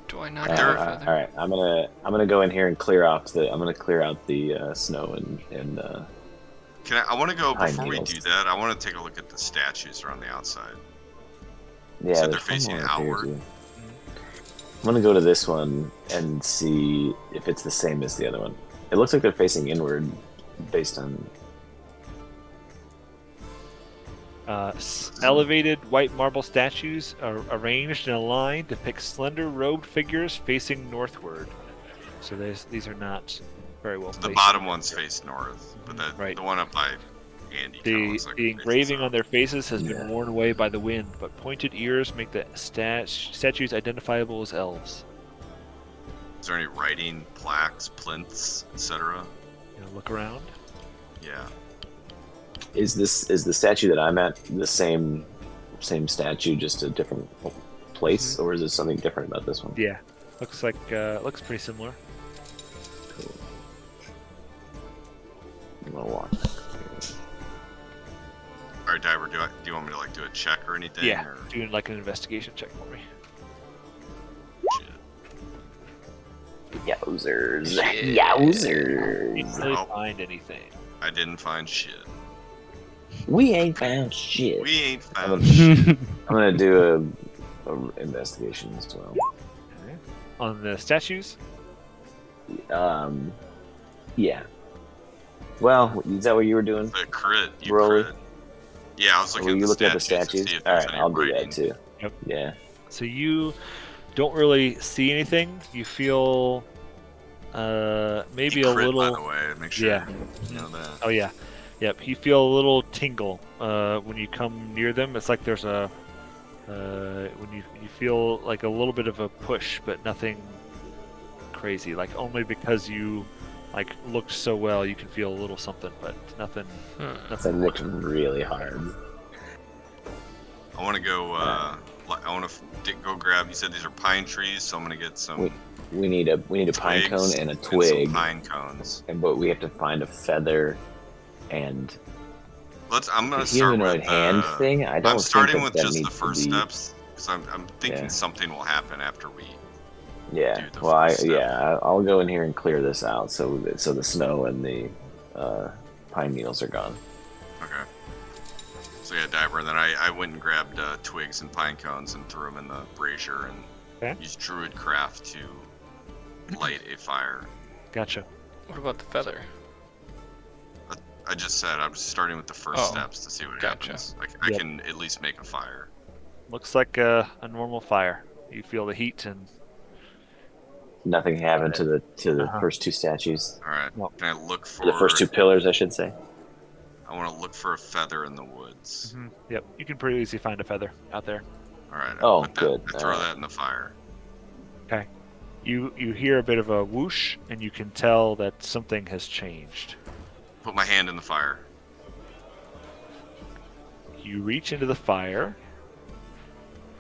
Do I not Like have there- a feather? All right, I'm gonna go in here and clear off the. I'm gonna clear out the snow and I want to go Pine before we needles. do that. I want to take a look at the statues around the outside. yeah. So they're there's one facing more up here, outward? too. I'm gonna go to this one and see if it's the same as the other one. It looks like they're facing inward, based on. Elevated white marble statues are arranged in a line depict slender robed figures facing northward. So these are not very well The placed. bottom ones face north, but Right. the one up by Andy. kinda The, looks like the it faces engraving south. on their faces has Yeah. been worn away by the wind, but pointed ears make the statues identifiable as elves. Is there any writing, plaques, plinths, etc.? Look around. Yeah. Is the statue that I'm at the same statue, just a different place, or is there something different about this one? Yeah, looks pretty similar. Cool. I'm gonna walk. All right, Diver. Do you want me to like do a check or anything? Yeah, Or... doing like an investigation check for me. Shit. Yowzers! Shit. Yowzers! Didn't really Nope. find anything. I didn't find shit. We ain't found shit. We ain't found shit. I'm gonna do a investigation as well. Okay. On the statues. Yeah. Well, is that what you were doing? The crit. You Rolly? crit. Yeah, I was looking Were at you the looking at the statues to see statues? if All there's right, any I'll do writing. that too. Yep. Yeah. So you don't really see anything. You feel maybe You a crit, little. by the way. Make sure Yeah. you know that. Oh yeah. Yep. You feel a little tingle when you come near them. It's like there's a when you feel like a little bit of a push, but nothing crazy. Like only because you like looked so well, you can feel a little something, but nothing. That Nothing. looked really hard. I want to go. I want to go grab. You said these are pine trees, so I'm gonna get some. We need a pine cone twigs and a some twig, pine cones. but we have to find a feather and I'm the gonna start humanoid with hand thing. I don't I'm starting think with that just the needs to first be- steps because I'm thinking Yeah. something will happen after we. Yeah. do the Well, first step. I'll go in here and clear this out so the snow and the pine needles are gone. Okay. So yeah, Diver. And then I went and grabbed twigs and pine cones and threw them in the brazier and Okay. used druid craft to light a fire. Gotcha. What about the feather? I just said I'm just starting with the first Oh, steps to see what gotcha. happens. I Yep. can at least make a fire. Looks like a normal fire. You feel the heat and Nothing happened to the Uh-huh. first two statues. All right. Well, Can I look for The first two pillars, I should say. I want to look for a feather in the woods. Yep, you can pretty easily find a feather out there. All right. Oh, I put that, good. I throw All right. that in the fire. Okay. You hear a bit of a whoosh, and you can tell that something has changed. Put my hand in the fire. You reach into the fire,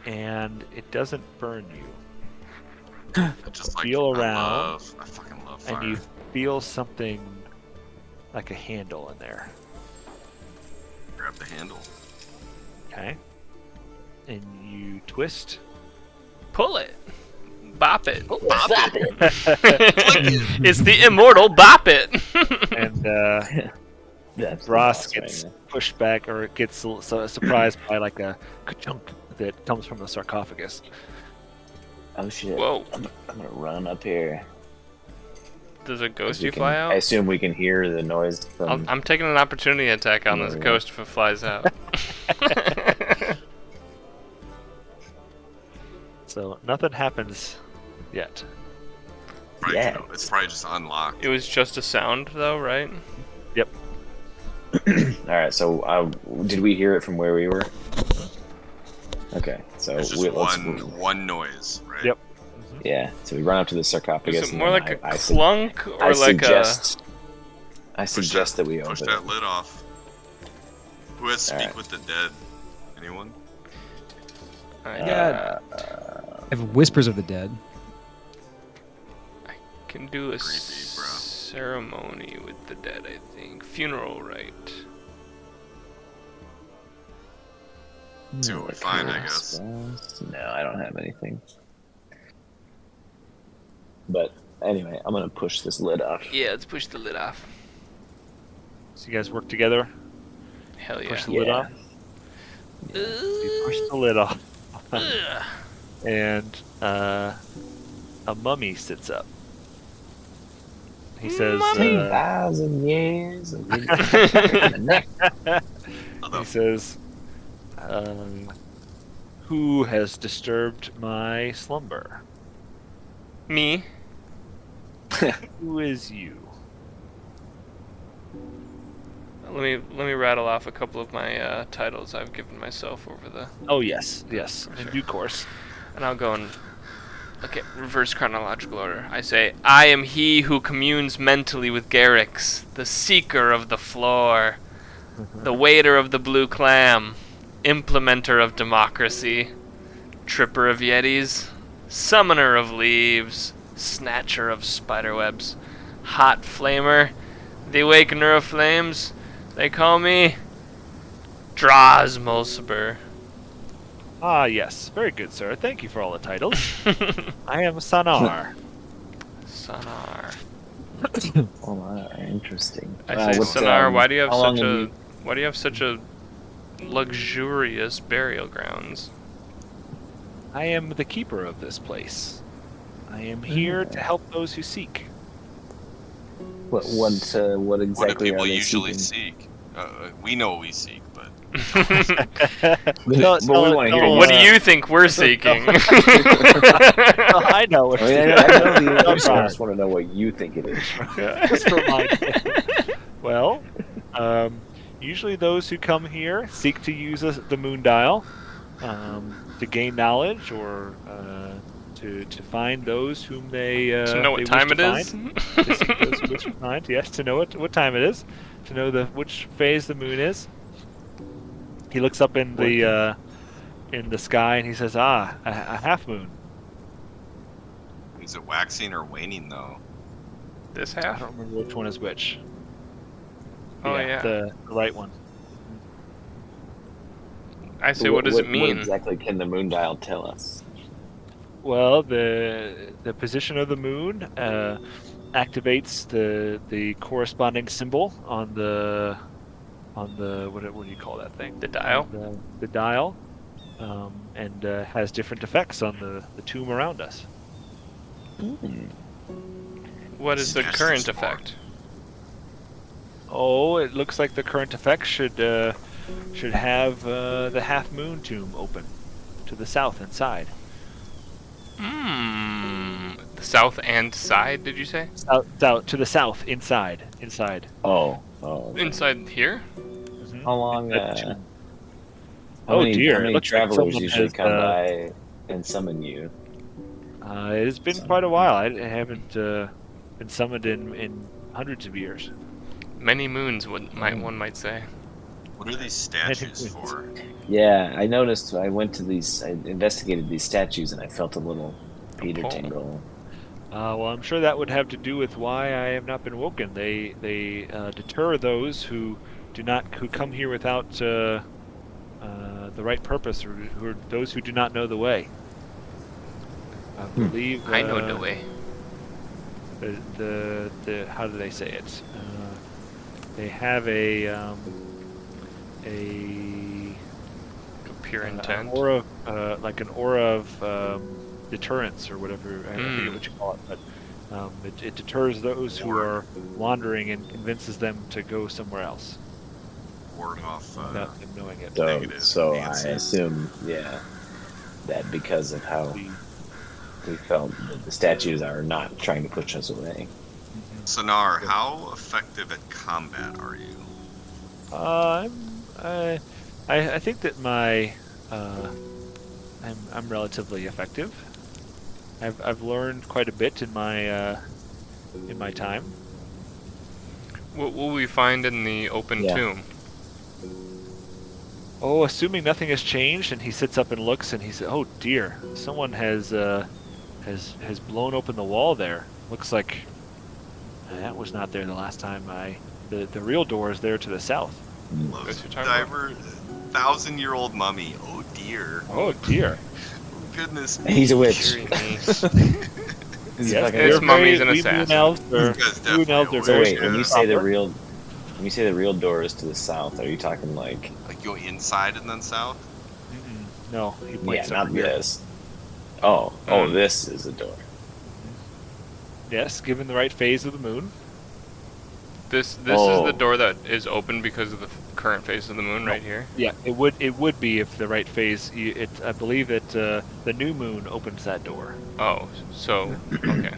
and it doesn't burn you. I just like Feel around, I fucking love fire. and you feel something like a handle in there. Grab the handle. Okay. And you twist. Pull it. Bop it. Bop it. It's the immortal Bop It. And That's Ross the boss gets right pushed back, or gets surprised by like a ka-chunk that comes from the sarcophagus. now. Oh shit! Whoa. I'm gonna run up here. Does a ghost We you can- fly I out? assume we can hear the noise from. I'm taking an opportunity attack on this Yeah. ghost if it flies out. So nothing happens yet. Probably, Yeah. it's probably just unlocked. It was just a sound, though, right? Yep. All right. So, did we hear it from where we were? Okay. So It's just let's- one noise, right? Yep. Yeah. So we run up to the sarcophagus. Is it and more then like a I su- clunk or I like suggest that we Push open that it. lid off. Who has speak Alright. with the dead? Anyone? a? Yeah. I have whispers of the dead. Can do a Creepy, bro. ceremony with the dead, I think. Funeral rite. See what we find, I guess. No, I don't have anything. But anyway, I'm gonna push this lid off. Yeah, let's push the lid off. So you guys work together. Hell yeah. Push the lid off. You push the lid off, Ugh. and a mummy sits up. He says. 10,000 years. Of the neck. He says, "Who has disturbed my slumber? Me? Who is you?" Let me rattle off a couple of my titles I've given myself over the, Oh yes, yes, in Sure. due course. and I'll go in Okay, reverse chronological order. I say, I am he who communes mentally with Garrix, the seeker of the floor, the waiter of the blue clam, implementer of democracy, tripper of yetis, summoner of leaves, snatcher of spiderwebs, hot flamer, the awakener of flames. They call me Draz Mulciber. Ah, yes. Very good, sir. Thank you for all the titles. I am Sanar. Sonar. Oh, wow, interesting. I say, What, Sonar, why do you have how long such have a you- why do you have such a luxurious burial grounds? I am the keeper of this place. I am here to help those who seek. what What do exactly are people they usually seeking? seek? We know what we seek, but Tell- But we tell- want to tell, hear What do uh, you think we're seeking? I know what I mean, you're I know the Don't answer. I try. just want to know what you think it is. Just remind me. Well, usually those who come here seek to use the moon dial to gain knowledge or to find those whom To know what they wish time to it find. is? To seek those who wish to find. Yes, to know what time it is, to know which phase the moon is. He looks up in the sky and he says, "Ah, a half moon." is it waxing or waning though? This I half? don't remember which one is which. Oh yeah. The right one. I say, what does it mean? What exactly can the moon dial tell us? Well, the position of the moon activates the corresponding symbol on the what do you call that thing? The dial? The dial, and has different effects on the tomb around us. What is the Smash current this bar. effect? Oh, it looks like the current effect should have the half moon tomb open to the south inside. The south and side, did you say? South to the south inside. Oh. Inside here? Mhm. How long? Inside the tomb. How Oh many, dear! How It many looks like travelers someone usually has, come by and summon you? It has been quite a while. I haven't been summoned in hundreds of years. Many moons, one might say. What are these statues for? Yeah, I noticed. I investigated these statues, and I felt a little Peter pull. tingle. Well, I'm sure that would have to do with why I have not been woken. They deter those who come here without the right purpose, or who are those who do not know the way. I believe I know the way. the how do they say it? They have a Pure intent. aura, like an aura of deterrence or whatever. I forget what you call it, but it deters those who are wandering and convinces them to go somewhere else Ward off. without them knowing it. Negative So I Nancy. assume, that because of how we felt that the statues are not trying to push us away. Sonar, how effective at combat are you? I think that I'm relatively effective. I've learned quite a bit in my time. What will we find in the open Yeah. tomb? Oh, assuming nothing has changed, and he sits up and looks, and he says, "Oh dear, someone has blown open the wall there. Looks like that was not there the last time The real door is there to the south." Love What you're talking about? diver, 1,000-year-old mummy. Oh dear. Oh dear. Goodness me. He's a witch. Dearie me. He's Yes, fucking- This we're mummy's an we assassin. Moon elves are, This guy's moon definitely elves a are witch. So very wait, when you say the proper. real door is to the south, are you talking like? Like go inside and then south? No, he Yeah, points not over here. this. Oh, this is the door. Yes, given the right phase of the moon. This is Oh. the door that is open because of the current phase of the moon right here. Yeah, it would be if the right phase. I believe that the new moon opens that door. Oh, so okay.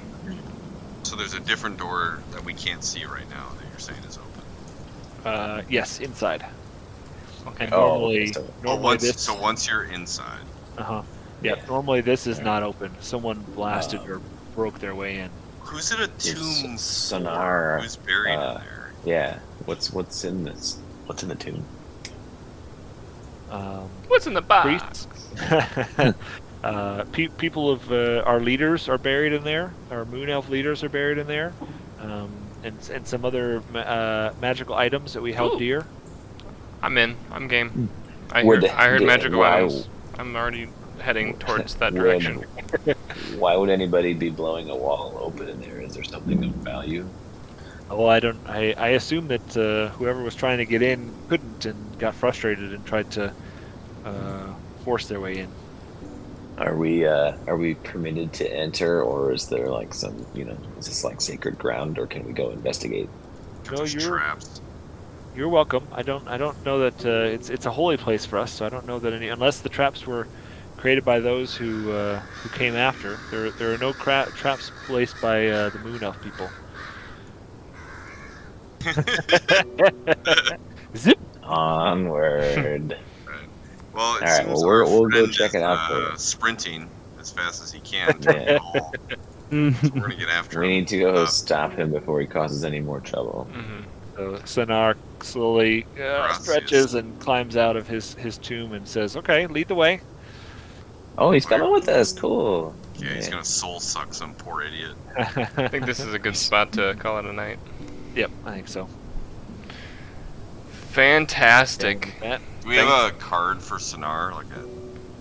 So there's a different door that we can't see right now that you're saying is open. Yes, inside. Okay. And Oh, normally, okay, so- Well, normally this. once you're inside. Uh-huh. Yeah, Yeah. normally this is Yeah. not open. Someone blasted or broke their way in. Who's in a tomb? Sonar. Who's buried in there? Yeah. What's in this? What's in the tomb? What's in the box? Priests. People of our leaders are buried in there. Our moon elf leaders are buried in there, and some other magical items that we held Ooh. dear. I'm in. I'm game. I Would- heard magical why- items. I'm already heading towards that direction. Why would anybody be blowing a wall open in there? Is there something of value? Oh, I don't. I assume that whoever was trying to get in couldn't and got frustrated and tried to force their way in. Are we permitted to enter, or is there like some, is this like sacred ground, or can we go investigate? No, There's you're traps. you're welcome. I don't know that it's a holy place for us, so I don't know that unless the traps were created by those who came after. There are no traps placed by the moon elf people. Zip. Onward. Right. Well, it All right, seems well, our we'll go friend check is, it out for sprinting as fast as he can. Yeah. So we're gonna get after We him. need to go stop him before he causes any more trouble. So Sonar slowly Gracias. stretches and climbs out of his tomb and says, "Okay, lead the way." Oh, he's coming with us. Cool. Yeah, he's gonna soul suck some poor idiot. I think this is a good spot to call it a night. Yep, I think so. Fantastic. Matt? Do we have a card for Sonar? Like a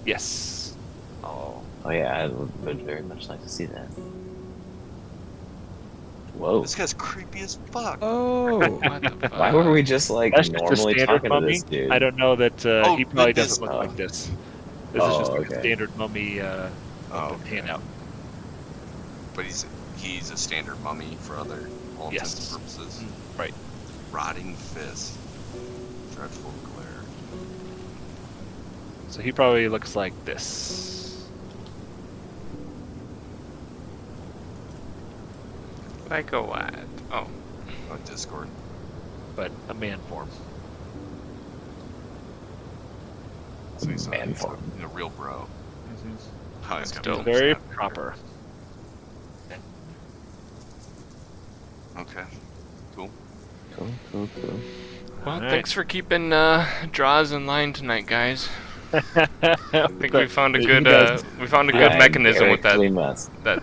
Yes. Oh. Oh yeah, I would very much like to see that. Whoa. this guy's creepy as fuck. Oh. What the fuck? Why were we just like That's just a normally standard talking to mummy. this dude? I don't know that Oh, he probably goodness. doesn't look like this. This is Oh, just like okay. a standard mummy Oh, okay. handout. But he's a standard mummy for all intents Yes. and purposes. Right. Rotting fist. Dreadful glare. So he probably looks like this. Like a what? Oh. Oh, Discord. But a man form. So he's Man he's form. a real bro. Oh, he's got dope. big Very snap there. proper. Okay. Cool. Cool. Well, Alright. thanks for keeping draws in line tonight, guys. I think we found a You good guys- Yeah, mechanism with Eric, we must. that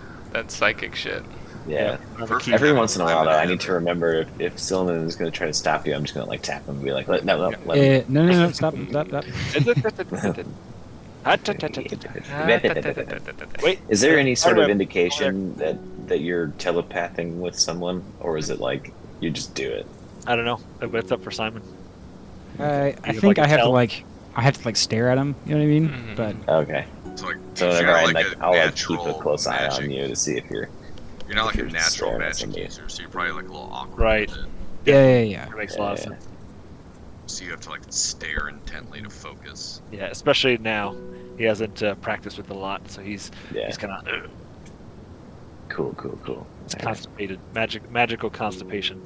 psychic shit. Yeah. Perfect. Every once in a while, though, I Yeah. need to remember if Silman is going to try to stop you, I'm just going to like tap him and be like, no, let No, stop. Wait. Is there any sort of Alright. indication that you're telepathing with someone, or is it like you just do it? I don't know, but it's up for Simon. I You think like a I have to tell? I have to stare at him. You know what I mean? Mhm. But Okay. So like, So you're whenever not like a I'll like keep a natural close eye magic. on you to see if you're. You're not like a you're natural staring at magic somebody. user, so you're probably like a little awkward. Right. with it. yeah. That makes a lot of Yeah. sense. So you have to like stare intently to focus. Yeah, especially now. He hasn't practiced with a lot, so he's Yeah. kind of Cool. constipated. Magical constipation.